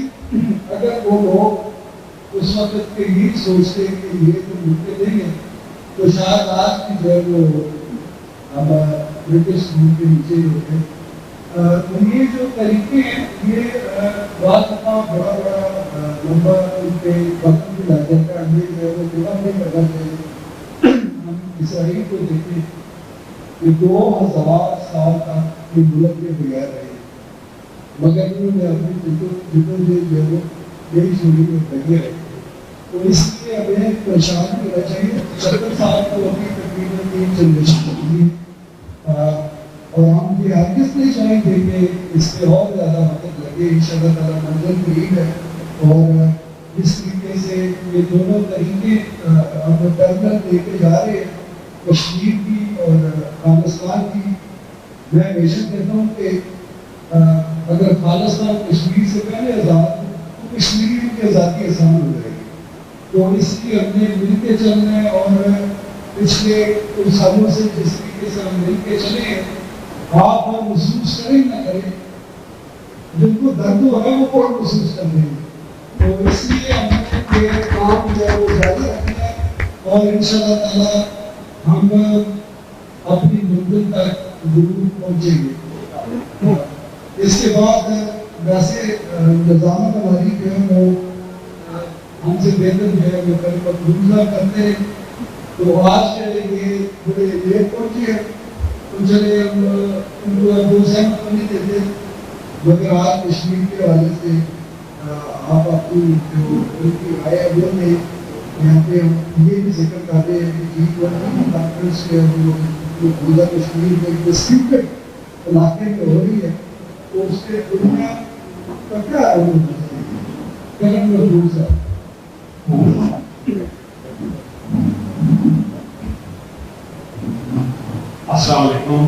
اگر وہ لوگ اس وقت کے یہ سوچتے ہیں کہ یہ تو ملک نہیں ہے تو شاید آج کی جو ہے وہ اب برٹش ملک کے نیچے ہی ہوتے. تو یہ جو طریقے ہیں یہ بات اتنا بڑا بڑا لمبا ان کے وقت بھی لگ جاتا ہے. یہ جو ہے وہ جگہ نہیں لگا ہے. ہم اسرائیل کو دیکھیں کہ 2000 سال تک یہ ملک کے بغیر رہے مگر انہوں نے اپنی جتوں جو ہے وہ یہی شروع میں لگے رہے. تو اس لیے ہمیں پریشان کرنا چاہیے. 70 سال کو ابھی تقریباً 3 جنریشن ہوتی ہے اور ہم یہ ہرگز نہیں چاہیں گے کہ اس پہ اور زیادہ وقت لگے. انشاءاللہ تعالیٰ منزل قریب ہے اور اس طریقے سے یہ دونوں طریقے ہم پیرلل لے کے جا رہے ہیں کشمیر کی اور افغانستان کی. میں ہمیشہ کہتا ہوں کہ اگر خالصتاً کشمیر سے پہلے آزاد تو کشمیری کی آزادی آسان ہو جائے گی. تو اس لیے ہم نے مل کے چلنا ہے اور پچھلے کچھ سالوں سے جس طریقے سے ہم مل کے چلے ہیں آپ ہم محسوس کریں نہ کریں جن کو درد ہو رہا ہے وہ کون محسوس کر رہے ہیں. تو اس لیے ہم نے یہ کام جو ہے وہ جاری رکھنا ہے اور انشاءاللہ تعالیٰ ہم اپنی منزل تک ضرور پہنچیں گے. اس کے بعد ویسے نظام ہماری جو ہے وہ ہم سے بہتر جو ہے وہ کل مقبولہ کرتے ہیں. تو آج یہ بڑے لیٹ پہنچے ہیں تو چلے ہم ان کو ابو سہمت نہیں دیتے مگر آج کشمیر کے حوالے سے آپ اپنی جو ان کی رائے ہے وہ میں یہاں پہ ہم یہ بھی ذکر کر رہے ہیں کہ G20 کانفرنس جو ہے وہ پورا کشمیر میں جو سیکرٹ علاقے میں ہو رہی ہے تو اس کے دنیا کا کیا رول ہے کرم رسول صاحب.
السلام علیکم.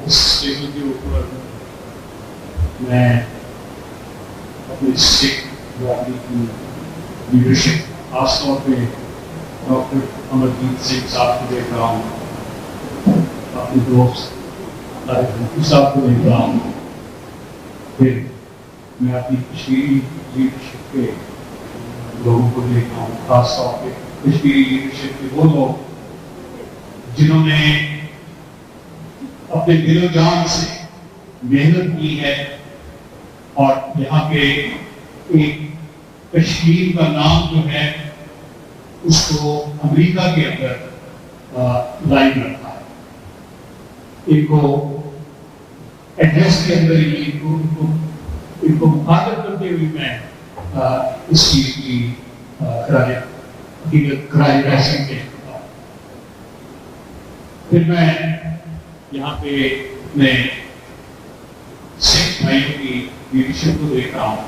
اس ٹیبل کے اوپر میں اپنی سکھ برادری کی لیڈرشپ خاص طور پہ ڈاکٹر امرجیت سنگھ صاحب کو دیکھ رہا ہوں, اپنے دوست صاحب کو دیکھ رہا ہوں, پھر میں اپنی کشمیری لیڈرشپ کے لوگوں کو دیکھ رہا ہوں, خاص طور پہ کشمیری لیڈرشپ کے وہ لوگ جنہوں نے اپنے دل و جان سے محنت کی ہے اور یہاں پہ ایک کشمیر کا نام جو ہے اس کو امریکہ کے اندر لائن رکھا ہے. ان کو ایڈریس کے اندر ہی ان کو مخاطب کرتے ہوئے میں اس چیز کی خراج تحسین پیش کرتا ہوں. پھر میں یہاں پہ اپنے سکھ بھائیوں کی لیڈرشپ کو دیکھ رہا ہوں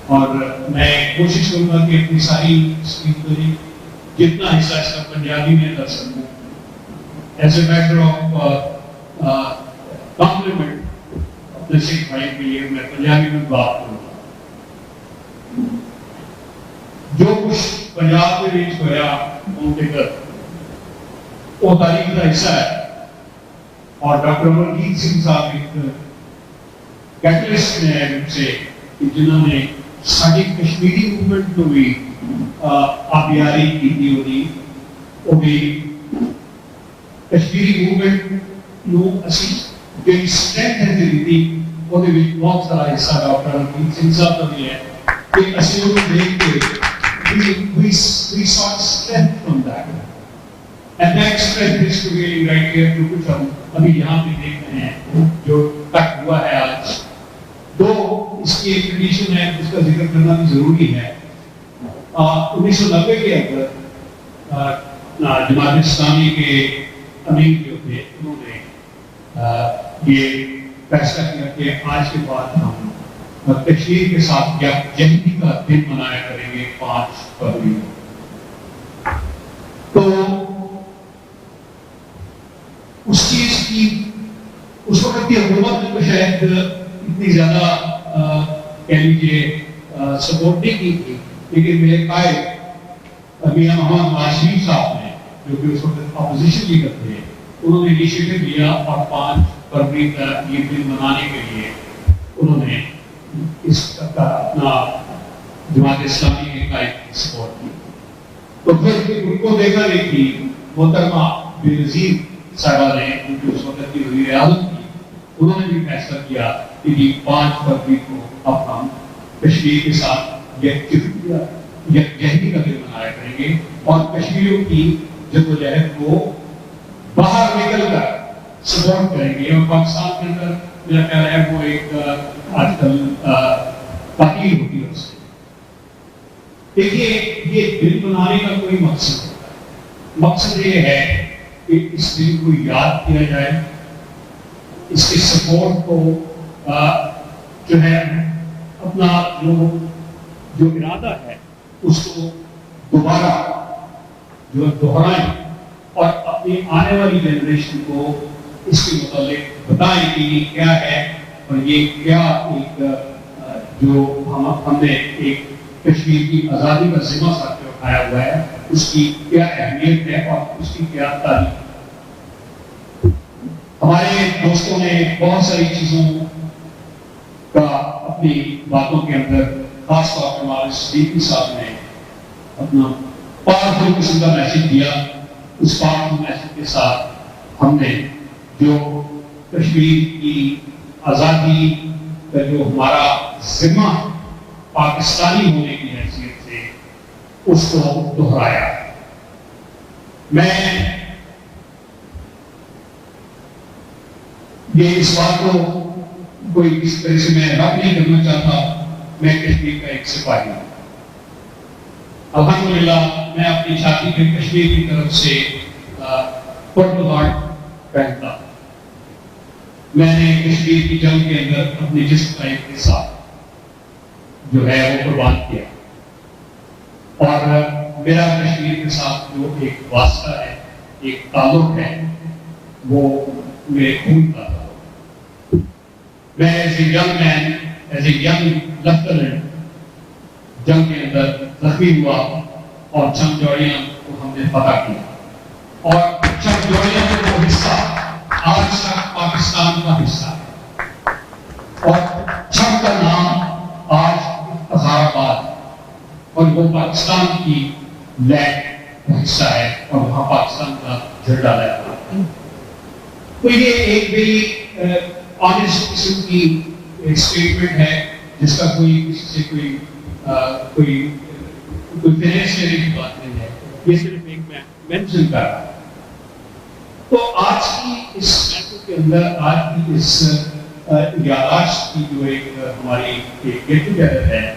اور میں کوشش کروں گا کہ اپنی ساری اسپیچ جتنا حصہ اس کا پنجابی میں کر سکوں. As a matter of complement اپنے سکھ بھائی کے لیے میں پنجابی میں بات کروں گا. جو کچھ پنجاب کے بیچ ہوا ان کے گھر وہ تاریخ کا حصہ ہے اور ڈاکٹر امرجیت سنگھ صاحب ایک کیٹلسٹ ہیں ان سے جنہوں نے ساری کشمیری موومنٹ کو بھی آبیاری کی تھی ہوئی وہ بھی کشمیری موومنٹ نو اسی جو سٹرینتھ ہے دی وہ بھی بہت سارا حصہ ڈاکٹر امرجیت سنگھ صاحب کا بھی ہے کہ اسی وہ دیکھ کے we sought strength from that and that strength is to really right here to کچھ ہم ابھی یہاں پہ دیکھ رہے ہیں جو تک ہوا ہے آج. دو اس کی ایک کنڈیشن ہے جس کا ذکر کرنا بھی ضروری ہے. 1990 کے اندر جماعت اسلامی کے امیر جو تھے انہوں نے یہ فیصلہ کیا کہ آج کے بعد ہم کشمیر کے ساتھ یکجہتی کا دن منایا کریں گے 5 فروری کو. تو اس چیز کی اس وقت کی حکومت نے تو شاید اتنی زیادہ کہہ لیجیے سپورٹ نہیں کی تھی، لیکن میرے قائد میاں محمد نواز شریف صاحب نے جو کہ اس وقت اپوزیشن لیڈر تھے، انہوں نے انیشیٹو لیا اور 5 فروری کا یہ دن منانے کے لیے انہوں نے اس کا اپنا جماعت اسلامی کے قائد کی سپورٹ کی. تو پھر ان کو دیکھا گئی تھی محترمہ بے نظیر صاحبہ نے جو اس وقت کی وزیر اعظم تھی، انہوں نے بھی فیصلہ کیا کہ 5 فروری کو اب ہم کشمیر کے ساتھ یکجہتی کا دن منایا کریں گے اور کشمیریوں کی جدوجہد کو باہر نکل کر سپورٹ کریں گے. اور پاکستان کے اندر میرا خیال ہے وہ ایک آج کل تاکید ہوتی ہے اس سے. دیکھیے یہ دن منانے کا کوئی مقصد ہوتا ہے، مقصد یہ ہے کہ اس دن کو یاد کیا جائے، اس کے سپورٹ کو جو ہے اپنا جو ارادہ ہے اس کو دوبارہ جو دہرائیں اور اپنی آنے والی جنریشن کو اس کے متعلق بتائیں کہ یہ کیا ہے اور یہ کیا ایک جو ہم نے ایک کشمیر کی آزادی کا ذمہ ساتھ پہ اٹھایا ہوا ہے اس کی کیا اہمیت ہے اور اس کی کیا تاریخ. ہمارے دوستوں نے بہت ساری چیزوں کا اپنی باتوں کے اندر خاص طور پر ہمارے صدیقی صاحب نے اپنا پاورفل قسم کا میسج دیا. اس پاورفل میسج کے ساتھ ہم نے جو کشمیر کی آزادی کا جو ہمارا ذمہ پاکستانی ہونے کی حیثیت سے اس کو دہرایا. میں یہ اس بات کو کوئی اس طرح سے میں رد نہیں کرنا چاہتا، میں کشمیر کا ایک سپاہی ہوں. الحمدللہ میں اپنی چھاتی پہ کشمیر کی طرف سے پرپل ہارٹ پہنتا. میں نے کشمیر کی جنگ کے اندر اپنے جسم کا ایک حصہ جو ہے وہ قربان کیا اور میرا کشمیر کے ساتھ جو ایک واسطہ ہے، ایک تعلق ہے، وہ میرے خون کا تھا. میں as a young man, as a young lieutenant جنگ کے اندر زخمی ہوا اور چمجوڑیاں کو ہم نے فتح کیا اور چمجوڑیاں کا وہ حصہ آج تک پاکستان کا حصہ ہے اور چھم کا نام آج ہزار آباد اور وہ پاکستان کی لینڈ کا حصہ ہے اور وہاں پاکستان کا جھنڈا لگا ہے. تو یہ ایک بڑی آنیسٹ قسم کی ایک اسٹیٹمنٹ ہے جس کا کوئی کسی سے کوئی فائنینشیل کی بات نہیں ہے، یہ صرف ایک میں مینشن کر رہا ہوں. تو آج کی اس محفل کے اندر آج کی اس یادداشت کی جو ایک ہماری ایک گیٹ ٹوگیدر ہے،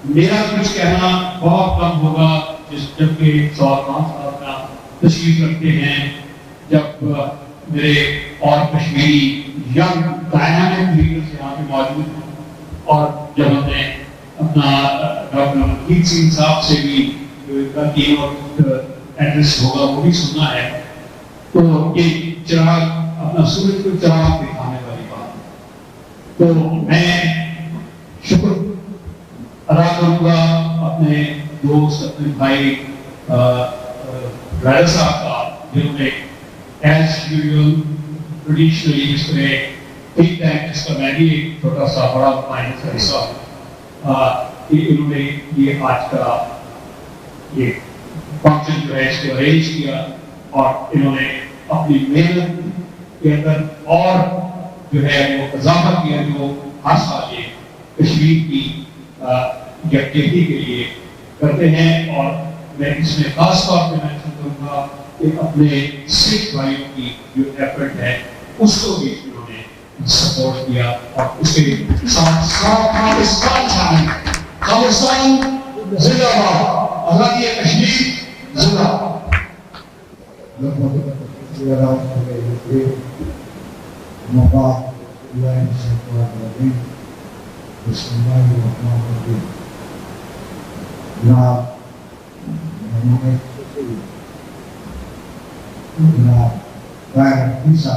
میرا کچھ کہنا بہت کم ہوگا جبکہ سوال خان صاحب کا تشریف رکھتے ہیں، جب میرے اور کشمیری ینگ ڈائنامک لیڈرز یہاں پہ موجود ہیں اور جب ہم نے اپنا ڈاکٹر ملکیت سنگھ صاحب سے بھی جو ان کا ٹیم اور ایڈریس ہوگا وہ بھی سننا ہے. تو یہ چراغ اپنا سورج کو چراغ دکھانے والی بات ہے. تو میں شکر ادا کروں گا اپنے دوست اپنے بھائی رائل صاحب کا، جنہوں نے ایز یوزول ٹریڈیشنلی اس طرح ٹھیک ٹائم جس کا میں بھی ایک چھوٹا سا بڑا فائننس کا حصہ ہوں، انہوں نے یہ آج کا یہ فنکشن جو ہے اس کو ارینج کیا اور انہوں نے اپنی محنت کے اندر اور جو ہے وہ اضافہ کیا جو ہر سال یہ کشمیر کی یکجہتی کے لیے کرتے ہیں. اور میں اس میں خاص طور پہ مینشن کروں گا کہ اپنے سکھ بھائیوں کی جو ایفرٹ ہے اس کو بھی انہوں نے سپورٹ کیا اور اس کے لیے پاکستان شامل ہے. پاکستان زندہ باد، آزادی کشمیر زندہ باد.
considerado por el Mabak, Ulan, Sekwa, Rabin, Bismillah, Rahman, Rahim. Janaab, Mahmoud Sufri, Janaab, Bayar Pisa,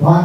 5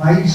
22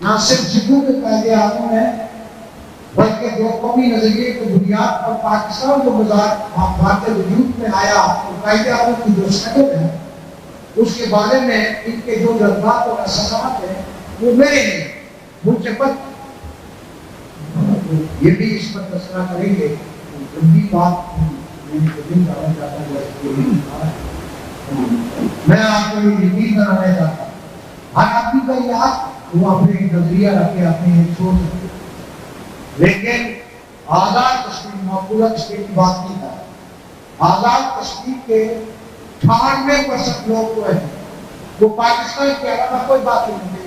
نہ صرف سکھوں کے قائد اعظم ہیں بلکہ دو قومی نظریے کی بنیاد پر پاکستان جو بھارت وجود میں آیا اور قائد اعظم کی جو شکل ہے اس کے بارے میں ان کے جو جذبات اور احساسات ہیں وہ میرے ہیں مجھ سے پت یہ بھی اس پر تذکرہ کریں گے لمبی بات میں آپ کو یہ یقین کرانا چاہتا ہوں ہر آدمی کا یاد وہ اپنے نظریہ رکھے اپنی سوچ رکھے لیکن آزاد کشمیر مقبولہ کشمیر کی بات نہیں تھا آزاد کشمیر کے 98% لوگ جو ہیں وہ پاکستان کے علاوہ کوئی بات نہیں ہے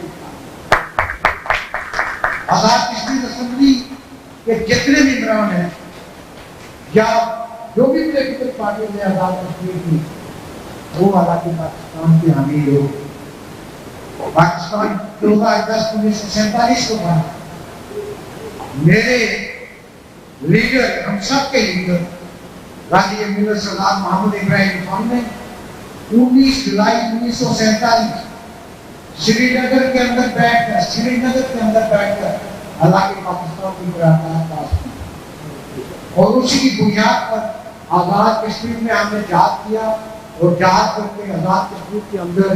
آزاد کشمیر اسمبلی کے جتنے بھی ممبران ہیں یا جو بھی پولیٹیکل پارٹی نے آزاد کشمیر کی وہ حالانکہ پاکستان کے حامی لوگ پاکستان 2010-1947 کو بنا میرے لیڈر ہم سب کے لیڈر غازی امیر سردار محمد ابراہیم خان نے 19 جولائی 1947 سری نگر کے اندر بیٹھ کر علاقے پاکستان کی قرارداد پاس کی اور اسی کی بنیاد پر آزاد کشمیر میں ہم نے جہاد کیا اور جہاد کر کے آزاد کشمیر کے اندر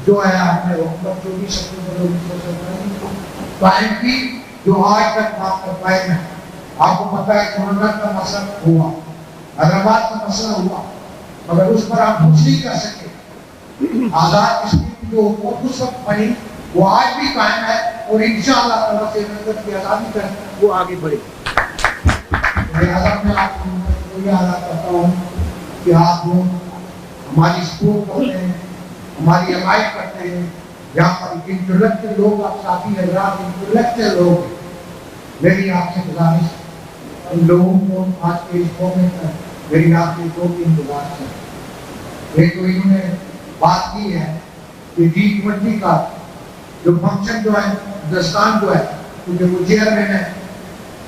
جو ہے ہم نے حکومت 24 اکتوبر 1947 قائم کی جو آج تک بات کر پائے ہیں آپ کو پتا ہے جمہوریت کا مسئلہ ہوا حیدرآباد کا مسئلہ ہوا مگر اس پر آپ کچھ نہیں کر سکے آزاد کشمیر کی جو حکومت اس وقت بنی وہ آج بھی قائم ہے اور انشاءاللہ تعالیٰ سے نظر کی آزادی کر وہ آگے بڑھے لہٰذا میں آپ کو یہ ادا کرتا ہوں کہ آپ لوگ ہماری سپورٹ کرتے ہیں ہماری حمایت کرتے ہیں یہاں پر انٹلیکچوئل لوگ آپ ساتھی حضرات انٹلیکچوئل لوگ ہیں میری آپ سے گزارش ان لوگوں کو آج کے اس موقع پر میری آپ سے 2-3 گزارش ہے ایک تو انہوں نے بات کی ہے کہ G20 کا جو فنکشن جو ہے ہندوستان جو ہے کیونکہ وہ چیئرمین ہے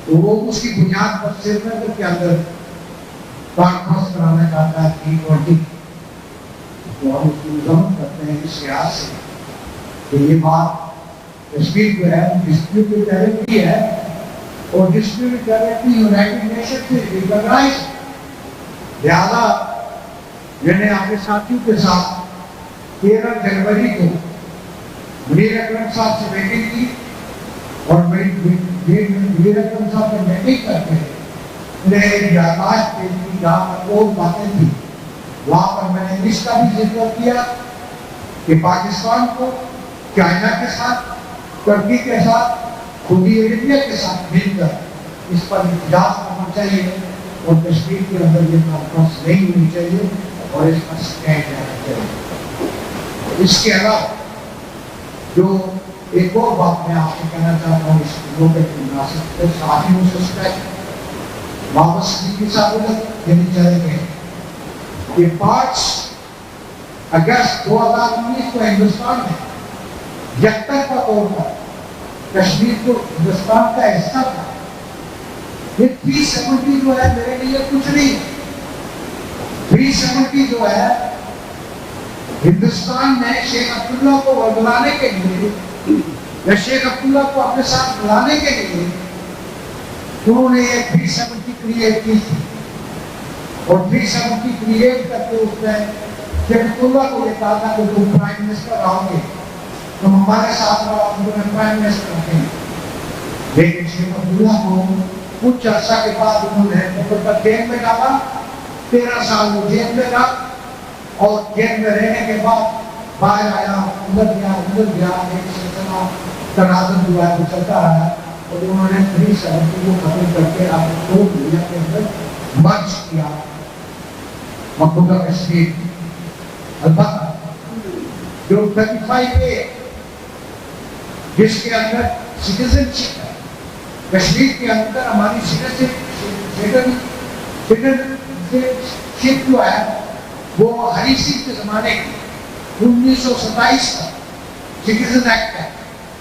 تو وہ اس کی بنیاد پر سری نگر کے اندر کانفرنس کرانا چاہتا ہے G20 تو ہم اس کی مذمت کرتے ہیں اس لحاظ سے کہ یہ بات کشمیر جو ہے ڈسپیوٹڈ ٹیریٹری ہے اور ڈسپیوٹڈ ٹیریٹری یونائٹڈ نیشن سے ریکگنائز لہذا میں نے اپنے ساتھیوں کے ساتھ 13 جنوری کو منیر اکرم صاحب سے میٹنگ کی اور منیر اکرم صاحب سے میٹنگ کرتے انہیں ایک یادداشت پیش کی جہاں پر اور باتیں تھیں وہاں پر میں نے اس کا بھی ذکر کیا کہ پاکستان کو چائنا کے ساتھ ترکی کے ساتھ سعودی عربیہ کے ساتھ مل کر اس پر احتجاج کرنا چاہیے اور کشمیر کے اندر یہ کانفرنس نہیں ہونی چاہیے اور اس پر اسٹینڈ لینا چاہیے اس کے علاوہ جو ایک اور بات میں آپ سے کہنا چاہتا ہوں اس موقع کی مناسبت سے ساتھیوں سے واپس کی سہولت دینی چاہیے کہ 5 اگست 2019 کو ہندوستان میں یکطرفہ طور پر کشمیر کو ہندوستان کا حصہ تھا یہ 370 جو ہے میرے لیے کچھ نہیں 370 جو ہے ہندوستان میں شیخ عبداللہ کو بلانے کے لیے یا شیخ عبداللہ کو اپنے ساتھ بلانے کے لیے انہوں نے یہ 370 کریٹ کی تھی اور 370 کریٹ کر کے اس میں شیخ عبداللہ کو یہ کہا تھا کہ تم پرائم منسٹر رہو گے تم ہمارے ساتھ رہو ہم تمہیں پرائم منسٹر رکھیں گے لیکن شیخ عبداللہ کو کچھ عرصہ کے بعد انہوں نے مقرر جیل میں ڈالا 13 سال وہ جیل میں رہا اور جیل میں رہنے کے بعد باہر آیا ادھر گیا ایک سلسلہ تنازع جو ہے وہ چلتا رہا اور انہوں نے 370 کو ختم کر کے آپ کو دنیا کے اندر مرج کیا مقبوضہ کشمیر البتہ جو 35A جس کے اندر سٹیزن شپ ہے کشمیر کے اندر ہماری سٹیزن شپ جو ہے وہ ہری سنگھ کے زمانے کی 1927 کا سٹیزن ایکٹ ہے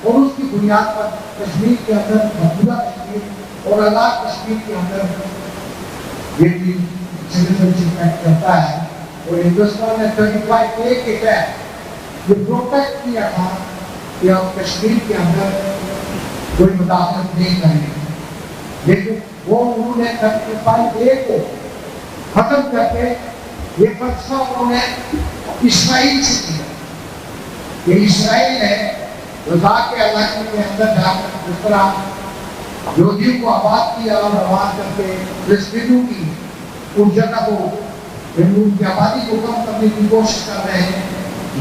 اور اس کی بنیاد پر کشمیر کے اندر مقبوضہ کشمیر اور آزاد کشمیر کے اندر یہ بھی سٹیزن شپ ایکٹ کرتا ہے اور ہندوستان نے 35A کے تحت یہ پروٹیکٹ کیا تھا کہ ہم کشمیر کے اندر کوئی مداخلت نہیں کریں، لیکن وہ انہوں نے 35A کو ختم کر کے یہ فلسفہ انہوں نے اسرائیل سے کیا کہ اسرائیل نے غزہ کے علاقے کے اندر جا کر اس طرح یہودیوں کو آباد کیا اور روان کر کے فلسطینیوں کی ان جگہ کو ان کی آبادی کو کم کرنے کی کوشش کر رہے ہیں.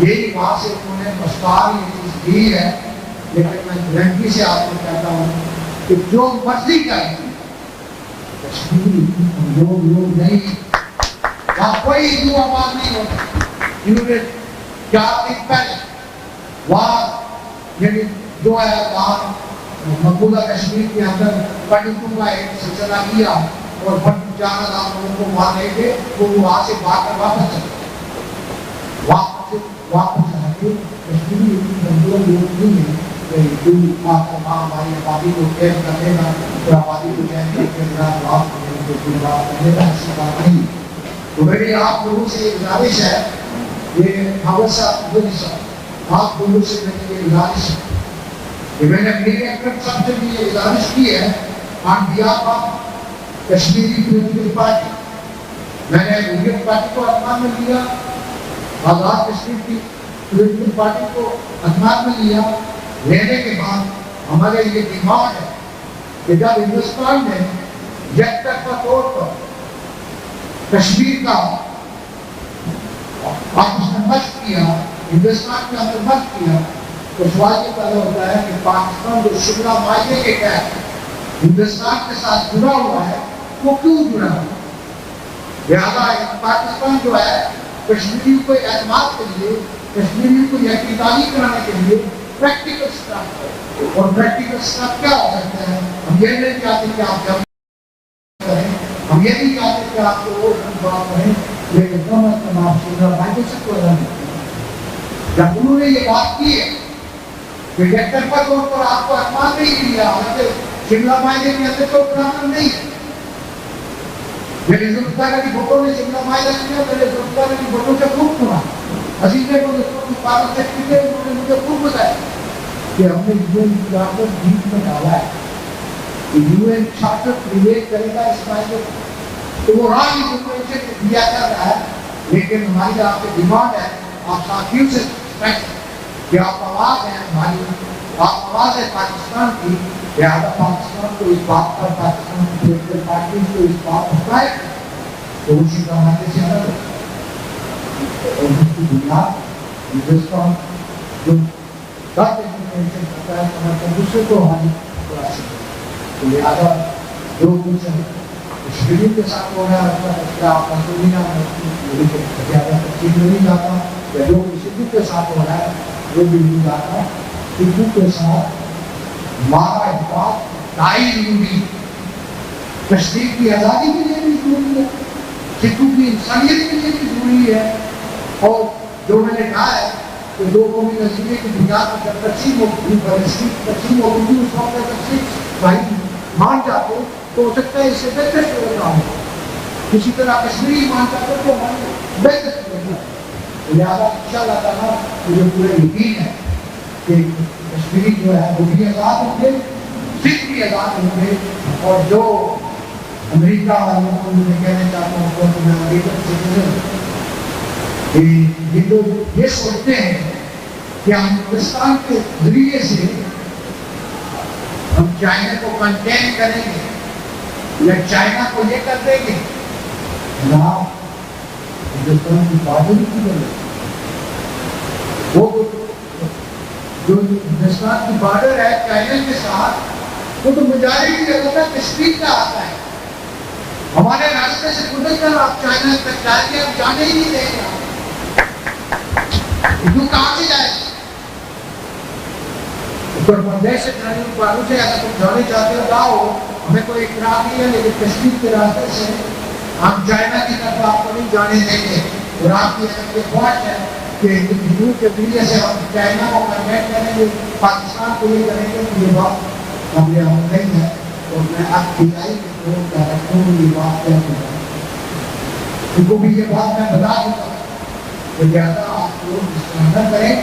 یہی وہاں سے انہوں نے مستعار یہ چیز دی ہے. لیکن میں گارنٹی سے آپ کو کہتا ہوں کہ جو مرضی کریں کشمیری لوگ نہیں، وہاں کوئی ہندو آباد نہیں ہوتا. انہوں نے 4 دن پہلے وہاں یعنی جو ہے وہاں مقبوضہ کشمیر کے اندر پنڈتوں کا ایک سلسلہ کیا اور 4,000 لوگوں کو وہاں لے کے وہ وہاں سے بھاگ کر واپس چلے. واپس آ کے کشمیری لوگ نہیں ہے کہ ہماری آبادی کو قید کر دے گا اور آبادی کو قید کر کے ایسی بات نہیں. تو میری آپ لوگوں سے گزارش ہے، یہ حافظ صاحب آپ لوگوں سے میری یہ گزارش ہے کہ میں نے میرے اکرم صاحب سے بھی یہ گزارش کی ہے on behalf of Kashmiri political party. میں نے پولیٹیکل پارٹی کو اعتماد میں لیا، آزاد کشمیر کی پولیٹیکل پارٹی کو اعتماد میں لیا. لینے کے بعد ہمارے یہ ڈیمانڈ ہے کہ جب ہندوستان نے یک طرفہ طور پر کشمیر کا آپس میں مرج کیا، ہندوستان کے اندر مرج کیا، تو سوال یہ پیدا ہوتا ہے کہ پاکستان جو شملہ معاہدے کے تحت ہندوستان کے ساتھ جڑا ہوا ہے وہ کیوں جڑا ہوا؟ لہٰذا پاکستان جو ہے کشمیریوں کو اعتماد کے لیے، کشمیریوں کو یقینی کرانے کے لیے پریکٹیکل اسٹیپ، اور پریکٹیکل اسٹیپ کیا ہو سکتا ہے؟ ہم یہ نہیں چاہتے کہ آپ جب کریں، ہم یہ نہیں چاہتے کہ آپ کو اور بات کریں، لیکن کم از کم آپ شملہ معاہدے سے کوئی نہیں. جب انہوں نے یہ بات کی ہے کہ یک طرفہ طور پر آپ کو اعتماد نہیں دیا، حالانکہ شملہ معاہدے کے اندر تو قانون نہیں ہے. میری ذوالفقار علی بھٹو نے شملہ معاہدہ کیا، میرے ذوالفقار علی بھٹو سے خوب سنا. عزیز کو پارل سیکرٹری انہوں نے مجھے خوب بتایا کہ ہم نے UN چارٹر بیچ میں ڈالا ہے کہ UN چارٹر پریویل کرے گا اس معاہدے کو، تو وہ رائٹ انفارمیشن دیا جا رہا ہے. لیکن ہماری آپ سے ڈیمانڈ ہے، آپ ساتھیوں سے کہ آپ آواز ہیں ہماری، آپ آواز ہے پاکستان کی، لہٰذا پاکستان کو اس بات پر، پاکستان کی پولیٹیکل پارٹیز کو اس بات پر قائم تو اسی کا ہمارے سے الگ اور اس کی بنیاد ہندوستان جو غلط انفارمیشن کرتا ہے سمجھتا دوسرے کو ہماری تلاشی ہے. تو لہٰذا جو کچھ کشمیریوں کے ساتھ ہو رہا ہے اس کا آپ مسئلہ نہیں زیادہ تفصیل نہیں جاتا، یا جو سکھوں کے ساتھ ہو رہا ہے وہ بھی نہیں جاتا. سکھوں کے ساتھ ہمارا اتفاق ڈھائی ضروری، کشمیر کی آزادی کے لیے بھی ضروری ہے، سکھوں کی انسانیت کے لیے بھی ضروری ہے. اور جو میں نے کہا ہے کہ دو قومی نظریے کی بنیاد پر جب تقسیم ہوگی، تقسیم ہوگی اس وقت تقسیم بھائی مان جاتے تو ہو سکتا ہے اس سے بہتر صورت ہو. کسی طرح کشمیری مان جاتے تو ہمارے بہتر صورت ہے. لہٰذا انشاءاللہ تعالیٰ مجھے پورا یقین ہے کہ کشمیری جو ہے وہ بھی آزاد ہوں گے، سکھ بھی آزاد ہوں گے. اور جو امریکہ والوں کو میں کہنا چاہتا ہوں کہ میں امریکن سٹیزن یہ لوگ یہ سوچتے ہیں کہ ہم ہندوستان کے ذریعے سے ہم چائنا کو کنٹین کریں گے یا چائنا کو یہ کر دیں گے. ہندوستان کی بہادری کی وجہ وہ جو ہندوستان کی بارڈر ہے چائنا کے ساتھ، وہ تو میجارٹی جگہ پر کشمیر کا آتا ہے. ہمارے راستے سے گزر کر آپ چائنا تک جائیں گے، ہم جانے ہی نہیں دیں گے. کہاں سے جائے گا؟ اتر پردیش سے جانے والوں سے اگر تم جانے چاہتے ہو جاؤ، ہمیں کوئی اقرار نہیں ہے، لیکن کشمیر کے راستے سے ہم چائنا کی طرف آپ کو نہیں جانے دیں گے. اور آپ کی یہ خواہش ہے کہ ہندو کے ذریعے سے ہم چائنا کو کنٹیکٹ کریں گے، پاکستان کو یہ کریں گے، یہ بات قابل عمل نہیں ہے. اور میں آپ کی رائے کے طور پر رکھوں یہ بات کہتا ہوں، ان کو بھی یہ بات میں بتا دوں کہ زیادہ آپ لوگ اس طرح نہ کریں.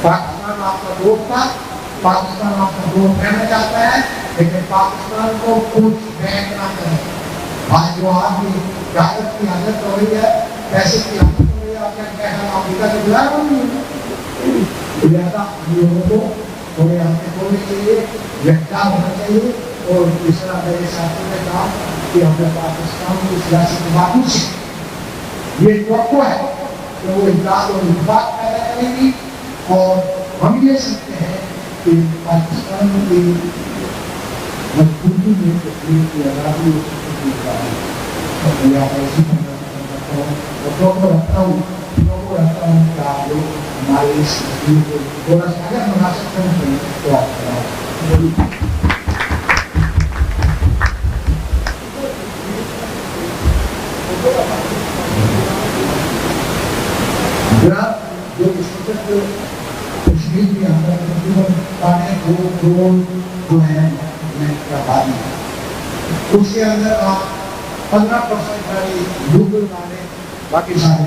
پاکستان آپ کا دوست تھا, پاکستان آپ کا دوست رہنا چاہتا ہے, لیکن پاکستان کو کچھ بینک نہ کرے. آج جو آدمی قیادت کی حالت ہو رہی ہے, پیسے کی حالت ہو رہی ہے, آپ کیا کہنا افریقہ سے بلا رہی ہے. لہٰذا ہم لوگوں کو تھوڑے ہمیں ہونے چاہیے, یکجا ہونا چاہیے. اور اس طرح میرے ساتھیوں نے کہا کہ ہمیں پاکستان کی سیاسی جماعتوں سے یہ توقع ہے کہ وہ اتحاد اور اتفاق پیدا کریں گی, اور ہم یہ سمجھتے ہیں کہ پاکستان کی مضبوطی میں کشمیر کی آزادی رکھتا ہوں کہ آپ لوگ ہمارے اس تصویر کو تھوڑا سا اگر مناسب کریں تو آپ جو اس وقت کشمیر کے اندر تقریباً 2.5 کروڑ جو ہے آبادی, اس کے اندر آپ 15% والی لوکل والے, باقی سارے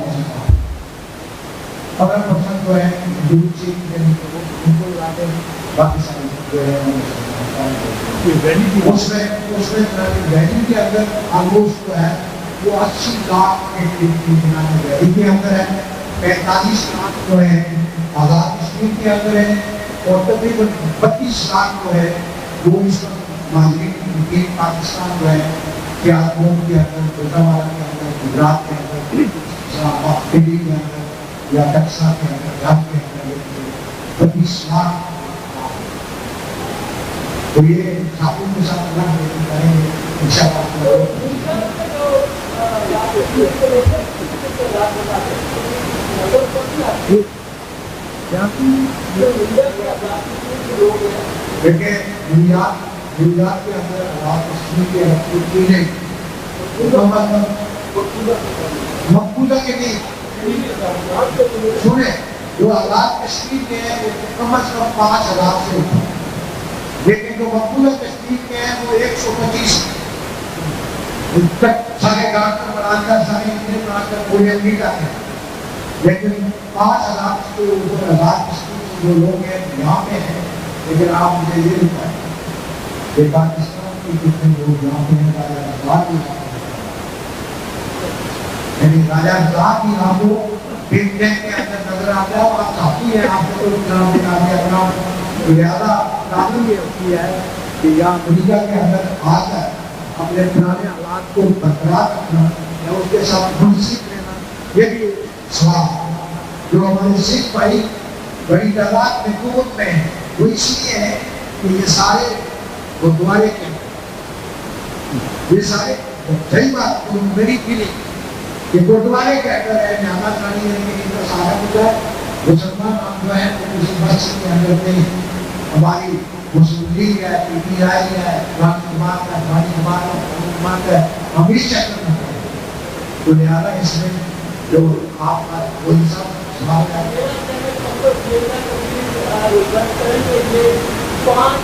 15% جو ہے لوکل والے, باقی سارے جو ہے اس میں ویلی کے اندر آلموسٹ جو ہے وہ 80 لاکھ ویلی کے اندر ہے, 45 لاکھ جو ہے آزاد کشمیر کے اندر ہے, اور تقریباً 32 لاکھ جو ہے وہ اس وقت مہاجرین پاکستان جو ہے سیاحت کے اندر, گجرات کے اندر, گجرات کے اندر, دلی کے اندر یا ٹیکساس کے اندر, پنجاب کے اندر 32 لاکھ. تو یہ چھاپوں کے ساتھ اللہ کریں گے ان شاء اللہ. دیکھیں نیویارک کے اندر آزاد کشمیر کے چیزیں مقبوضہ کے نہیں سنیں, جو آزاد کشمیر کے ہیں وہ کم از کم 5,000 سے اوپر, لیکن جو مقبوضہ کشمیر کے ہیں وہ 125 سارے ڈاکٹر بنا کر, سارے انجینئر بنا کر پورے امریکہ ہیں, لیکن 5,000 سے اوپر آزاد کشمیر کے جو لوگ ہیں یہاں پہ ہیں. لیکن آپ مجھے یہ بتائیں کہ پاکستان کے کتنے لوگ یہاں پہ ہیں, راجہ رضاق کی یعنی راجہ رضاق کی آپ کو بگ ٹینک کے اندر نظر آتا ہے, آپ چاہتی ہیں آپ کو نام نکال کے اپنا زیادہ تعلیم یہ ہوتی ہے کہ یہاں امریکہ کے اندر آ کر اپنے پرانے حالات کو برقرار رکھنا یا اس کے ساتھ منسلک رہنا, یہ بھی سوال جو ہمارے سکھ بھائی بڑی تعداد میں قوت میں ہیں. وہ اس لیے ہے کہ یہ سارے گردوارے کے یہ سارے صحیح بات میری فیلنگ کہ گردوارے کے اندر ہے, جانا چاہیے کہ ان کا سارا کچھ ہے. مسلمان ہم جو ہے وہ کسی بس کے اندر نہیں, ہماری مسلم لیگ ہے, پی ٹی آئی ہے, پرانی جماعت ہے, پرانی جماعت ہے, ہم اس چکر میں ہیں. تو لہٰذا اس میں جو آپ کا وہی سب سوال ہے.
5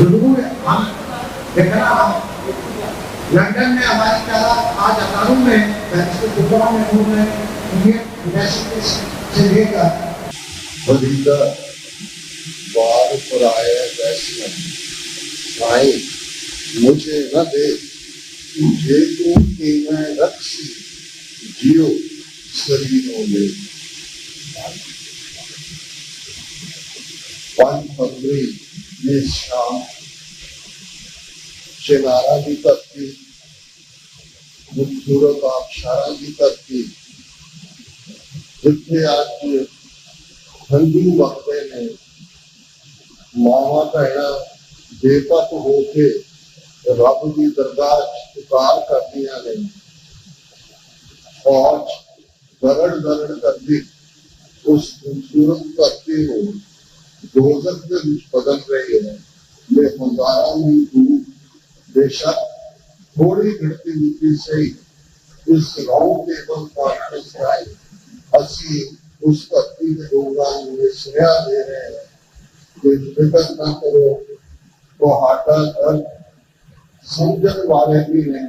ضرور ہے, ہم دیکھنا ہم لندن میں ہماری تعداد آج ہزاروں میں گجرات میں ہوں میں انڈین سے لے کر
فریدہ بار پر آئے ویسے آئے مجھے نہ دے تجھے تو کہ میں رقصی جیو سرینوں میں. 5 فروری یہ شام چنارا بھی کرتی, خوبصورت آبشارہ بھی کرتی, جتنے آج ہندو وقتے نے ماما بہنا بے پت ہو کے رب کی درگاہ پکار کر دیا نے, فوج گرڑ کر دی اس خوبصورت کرتی ہو دوزخ میں بدل رہی ہے. یہ ہزارہ نہیں دور بے شک تھوڑی گھٹتی مٹی سے اس گاؤں کے بل پر آئے اسی اس کرتی کے لوگوں میں سیا دے رہے ہیں. کوئی فکر نہ کرو تو ہاٹا کر سمجھن والے بھی ہیں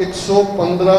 115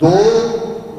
2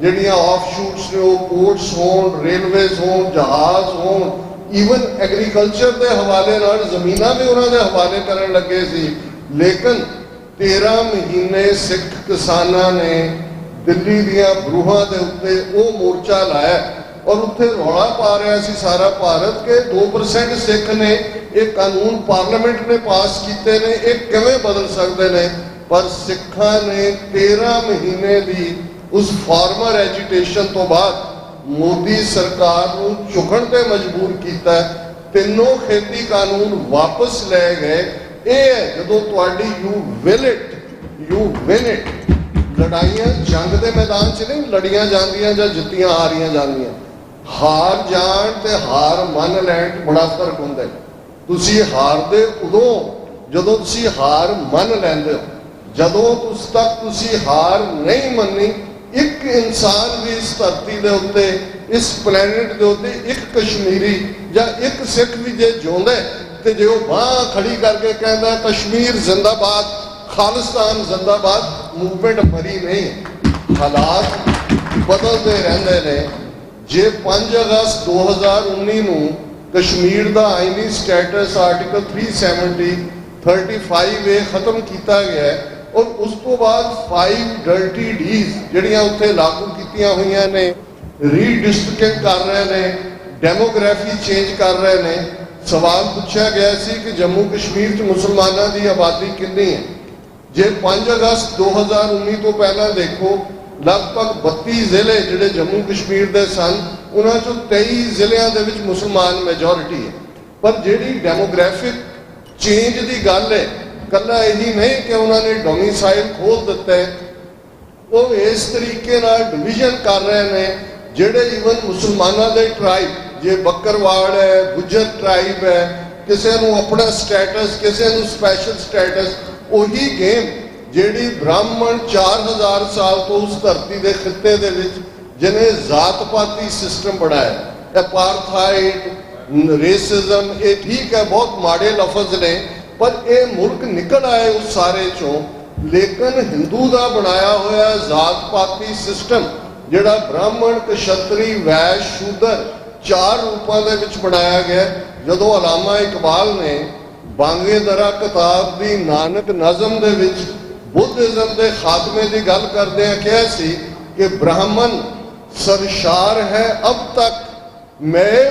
ਜਿਹੜੀਆਂ ਆਫਸ਼ੂਟਸ ਨੇ, ਉਹ ਪੋਰਟਸ ਹੋਣ, ਰੇਲਵੇਜ਼ ਹੋਣ, ਜਹਾਜ਼ ਹੋਣ, ਈਵਨ ਐਗਰੀਕਲਚਰ ਦੇ ਹਵਾਲੇ ਨਾਲ ਜ਼ਮੀਨਾਂ ਵੀ ਉਹਨਾਂ ਦੇ ਹਵਾਲੇ ਕਰਨ ਲੱਗੇ ਸੀ। ਲੇਕਿਨ 13 ਮਹੀਨੇ ਸਿੱਖ ਕਿਸਾਨਾਂ ਨੇ ਦਿੱਲੀ ਦੀਆਂ ਬਰੂਹਾਂ ਦੇ ਉੱਤੇ ਉਹ ਮੋਰਚਾ ਲਾਇਆ ਔਰ ਉੱਥੇ ਰੌਲਾ ਪਾ ਰਿਹਾ ਸੀ ਸਾਰਾ ਭਾਰਤ ਕਿ 2% ਸਿੱਖ ਨੇ, ਇਹ ਕਾਨੂੰਨ ਪਾਰਲੀਮੈਂਟ ਨੇ ਪਾਸ ਕੀਤੇ ਨੇ, ਇਹ ਕਿਵੇਂ ਬਦਲ ਸਕਦੇ ਨੇ। ਪਰ ਸਿੱਖਾਂ ਨੇ 13 ਮਹੀਨੇ ਦੀ ਉਸ ਫਾਰਮਰ ਐਜੀਟੇਸ਼ਨ ਤੋਂ ਬਾਅਦ ਮੋਦੀ ਸਰਕਾਰ ਨੂੰ ਝੁਕਣ ਤੇ ਮਜਬੂਰ ਕੀਤਾ। ਤਿੰਨੋਂ ਖੇਤੀ ਕਾਨੂੰਨ ਵਾਪਸ ਲੈ ਗਏ। ਇਹ ਹੈ ਜਦੋਂ ਤੁਹਾਡੀ ਯੂ ਵਿਲ ਇਟ। ਲੜਾਈਆਂ ਜੰਗ ਦੇ ਮੈਦਾਨ 'ਚ ਨਹੀਂ ਲੜੀਆਂ ਜਾਂਦੀਆਂ ਜਾਂ ਜਿੱਤੀਆਂ ਹਾਰੀਆਂ ਜਾਂਦੀਆਂ। ਹਾਰ ਜਾਣ ਤੇ ਹਾਰ ਮੰਨ ਲੈਣ 'ਚ ਬੜਾ ਫਰਕ ਹੁੰਦਾ ਹੈ। ਤੁਸੀਂ ਹਾਰਦੇ ਉਦੋਂ ਜਦੋਂ ਤੁਸੀਂ ਹਾਰ ਮੰਨ ਲੈਂਦੇ ਹੋ। ਜਦੋਂ ਤੁਸੀਂ ਹਾਰ ਨਹੀਂ ਮੰਨੀ, ਇੱਕ ਇਨਸਾਨ ਵੀ ਇਸ ਧਰਤੀ ਦੇ ਉੱਤੇ, ਇਸ ਪਲੈਨਟ ਦੇ ਉੱਤੇ, ਇੱਕ ਕਸ਼ਮੀਰੀ ਜਾਂ ਇੱਕ ਸਿੱਖ ਵੀ ਜੇ ਜਿਉਂਦਾ ਤੇ ਜੇ ਉਹ ਬਾਂਹ ਖੜੀ ਕਰਕੇ ਕਹਿੰਦਾ ਕਸ਼ਮੀਰ ਜ਼ਿੰਦਾਬਾਦ, ਖਾਲਿਸਤਾਨ ਜ਼ਿੰਦਾਬਾਦ, ਮੂਵਮੈਂਟ ਮਰੀ ਨਹੀਂ। ਹਾਲਾਤ ਬਦਲਦੇ ਰਹਿੰਦੇ ਨੇ। ਜੇ 5 ਅਗਸਤ 2019 ਨੂੰ ਕਸ਼ਮੀਰ ਦਾ ਆਈਨੀ ਸਟੇਟਸ ਆਰਟੀਕਲ 370 35A ਖਤਮ ਕੀਤਾ ਗਿਆ ਔਰ ਉਸ ਤੋਂ ਬਾਅਦ 5 ਡਰਟੀ ਡੀਜ਼ ਜਿਹੜੀਆਂ ਉੱਥੇ ਲਾਗੂ ਕੀਤੀਆਂ ਹੋਈਆਂ ਨੇ, ਰੀਡਿਸਟ੍ਰਿਕਟ ਕਰ ਰਹੇ ਨੇ, ਡੈਮੋਗ੍ਰਾਫੀ ਚੇਂਜ ਕਰ ਰਹੇ ਨੇ। ਸਵਾਲ ਪੁੱਛਿਆ ਗਿਆ ਸੀ ਕਿ ਜੰਮੂ ਕਸ਼ਮੀਰ 'ਚ ਮੁਸਲਮਾਨਾਂ ਦੀ ਆਬਾਦੀ ਕਿੰਨੀ ਹੈ। ਜੇ 5 ਅਗਸਤ 2019 ਤੋਂ ਪਹਿਲਾਂ ਦੇਖੋ, ਲਗਭਗ 32 ਜ਼ਿਲ੍ਹੇ ਜਿਹੜੇ ਜੰਮੂ ਕਸ਼ਮੀਰ ਦੇ ਸਨ, ਉਹਨਾਂ 'ਚੋਂ 23 ਜ਼ਿਲ੍ਹਿਆਂ ਦੇ ਵਿੱਚ ਮੁਸਲਮਾਨ ਮੈਜੋਰਿਟੀ ਹੈ। ਪਰ ਜਿਹੜੀ ਡੈਮੋਗ੍ਰਾਫਿਕ ਚੇਂਜ ਦੀ ਗੱਲ ਹੈ, ਕੱਲਾ ਇਹੀ ਨਹੀਂ ਕਿ ਉਹਨਾਂ ਨੇ ਡੋਮਿਸਾਈਲ ਖੋਲ ਦਿੱਤਾ ਹੈ, ਉਹ ਇਸ ਤਰੀਕੇ ਨਾਲ ਡਿਵੀਜ਼ਨ ਕਰ ਰਹੇ ਨੇ ਜਿਹੜੇ ਈਵਨ ਮੁਸਲਮਾਨਾਂ ਦੇ ਟ੍ਰਾਈਬ, ਜੇ ਬੱਕਰਵਾੜ ਹੈ, ਗੁੱਜਰ ਟ੍ਰਾਈਬ ਹੈ, ਕਿਸੇ ਨੂੰ ਆਪਣਾ ਸਟੇਟਸ, ਕਿਸੇ ਨੂੰ ਸਪੈਸ਼ਲ ਸਟੇਟਸ। ਉਹੀ ਗੇਮ ਜਿਹੜੀ ਬ੍ਰਾਹਮਣ 4000 ਸਾਲ ਤੋਂ ਉਸ ਧਰਤੀ ਦੇ ਖਿੱਤੇ ਦੇ ਵਿੱਚ ਜਿਹਨੇ ਜ਼ਾਤ-ਪਾਤੀ ਸਿਸਟਮ ਬਣਾਇਆ, ਅਪਾਰਥਾਈਡ, ਰੇਸਿਜ਼ਮ, ਇਹ ਠੀਕ ਹੈ ਬਹੁਤ ਮਾੜੇ ਲਫ਼ਜ਼ ਨੇ, ਪਰ ਇਹ ਮੁਲਕ ਨਿਕਲ ਆਏ ਉਸ ਸਾਰੇ ਚੋਂ। ਲੇਕਿਨ ਹਿੰਦੂ ਦਾ ਬਣਾਇਆ ਹੋਇਆ ਜ਼ਾਤ-ਪਾਤੀ ਸਿਸਟਮ ਜਿਹੜਾ ਬ੍ਰਾਹਮਣ, ਕਸ਼ਤਰੀ, ਵੈਸ਼, ਸ਼ੂਦਰ 4 ਰੂਪਾਂ ਦੇ ਵਿੱਚ ਬਣਾਇਆ ਗਿਆ। ਜਦੋਂ ਅਲਾਮਾ ਇਕਬਾਲ ਨੇ ਬਾਂਗੇ ਦਰਾ ਕਿਤਾਬ ਦੀ ਨਾਨਕ ਨਜ਼ਮ ਦੇ ਵਿੱਚ ਬੁੱਧਿਜ਼ਮ ਦੇ ਖਾਤਮੇ ਦੀ ਗੱਲ ਕਰਦਿਆਂ ਕਿਹਾ ਸੀ ਕਿ ਬ੍ਰਾਹਮਣ ਸਰਸ਼ਾਰ ਹੈ ਅਬ ਤੱਕ, ਮੈਂ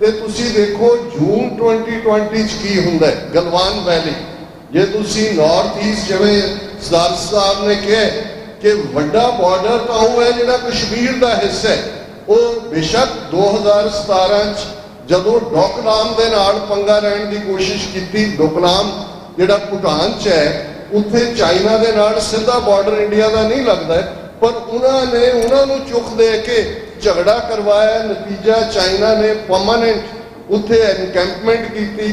ਤੇ ਤੁਸੀਂ ਦੇਖੋ ਜੂਨ 2020 ਚ ਕੀ ਹੁੰਦਾ ਹੈ। ਗਲਵਾਨ ਵੈਲੀ, ਜੇ ਤੁਸੀਂ ਨਾਰਥ ਈਸਟ ਜਿਵੇਂ ਸਰਦਾਰ ਸਾਹਿਬ ਨੇ ਕਿਹਾ ਕਿ ਵੱਡਾ ਬਾਰਡਰ ਤਾਂ ਉਹ ਹੈ ਜਿਹੜਾ ਕਸ਼ਮੀਰ ਦਾ ਹਿੱਸਾ ਹੈ। ਉਹ ਬੇਸ਼ੱਕ 2017 ਚ ਜਦੋਂ ਡੋਕਲਾਮ ਦੇ ਨਾਲ ਪੰਗਾ ਲੈਣ ਦੀ ਕੋਸ਼ਿਸ਼ ਕੀਤੀ, ਡੋਕਲਾਮ ਜਿਹੜਾ ਭੂਟਾਨ ਚ ਹੈ, ਉੱਥੇ ਚਾਈਨਾ ਦੇ ਨਾਲ ਸਿੱਧਾ ਬਾਰਡਰ ਇੰਡੀਆ ਦਾ ਨਹੀਂ ਲੱਗਦਾ, ਪਰ ਉਹਨਾਂ ਨੇ ਉਹਨਾਂ ਨੂੰ ਚੁੱਕ ਦੇ ਕੇ ਝਗੜਾ ਕਰਵਾਇਆ। ਨਤੀਜਾ ਚਾਈਨਾ ਨੇ ਪਰਮਾਨੈਂਟ ਉੱਥੇ ਐਨਕੈਂਪਮੈਂਟ ਕੀਤੀ।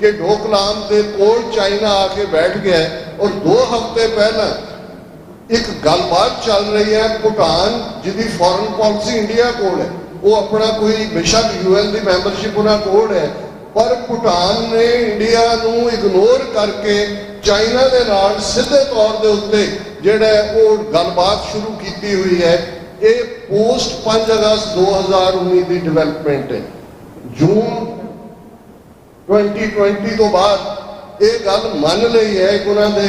ਕਿ ਡੋਕਲਾਮ ਦੇ ਕੋਲ ਚਾਈਨਾ ਆ ਕੇ ਬੈਠ ਗਿਆ ਔਰ 2 ਹਫ਼ਤੇ ਪਹਿਲਾਂ ਇੱਕ ਗੱਲਬਾਤ ਚੱਲ ਰਹੀ ਹੈ। ਭੂਟਾਨ ਜਿਹਦੀ ਫੋਰਨ ਪਾਲਿਸੀ ਇੰਡੀਆ ਕੋਲ ਹੈ, ਉਹ ਆਪਣਾ ਕੋਈ ਬੇਸ਼ੱਕ UN ਦੀ ਮੈਂਬਰਸ਼ਿਪ ਉਹਨਾਂ ਕੋਲ ਹੈ, ਪਰ ਭੂਟਾਨ ਨੇ ਇੰਡੀਆ ਨੂੰ ਇਗਨੋਰ ਕਰਕੇ ਚਾਈਨਾ ਦੇ ਨਾਲ ਸਿੱਧੇ ਤੌਰ ਦੇ ਉੱਤੇ ਜਿਹੜਾ ਉਹ ਗੱਲਬਾਤ ਸ਼ੁਰੂ ਕੀਤੀ ਹੋਈ ਹੈ। ਇਹ ਪੋਸਟ 5 ਅਗਸਤ 2019 ਦੀ ਡਿਵੈਲਪਮੈਂਟ ਹੈ। ਜੂਨ 2020 ਤੋਂ ਬਾਅਦ ਇਹ ਗੱਲ ਮੰਨ ਲਈ ਹੈ। ਉਹਨਾਂ ਦੇ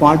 5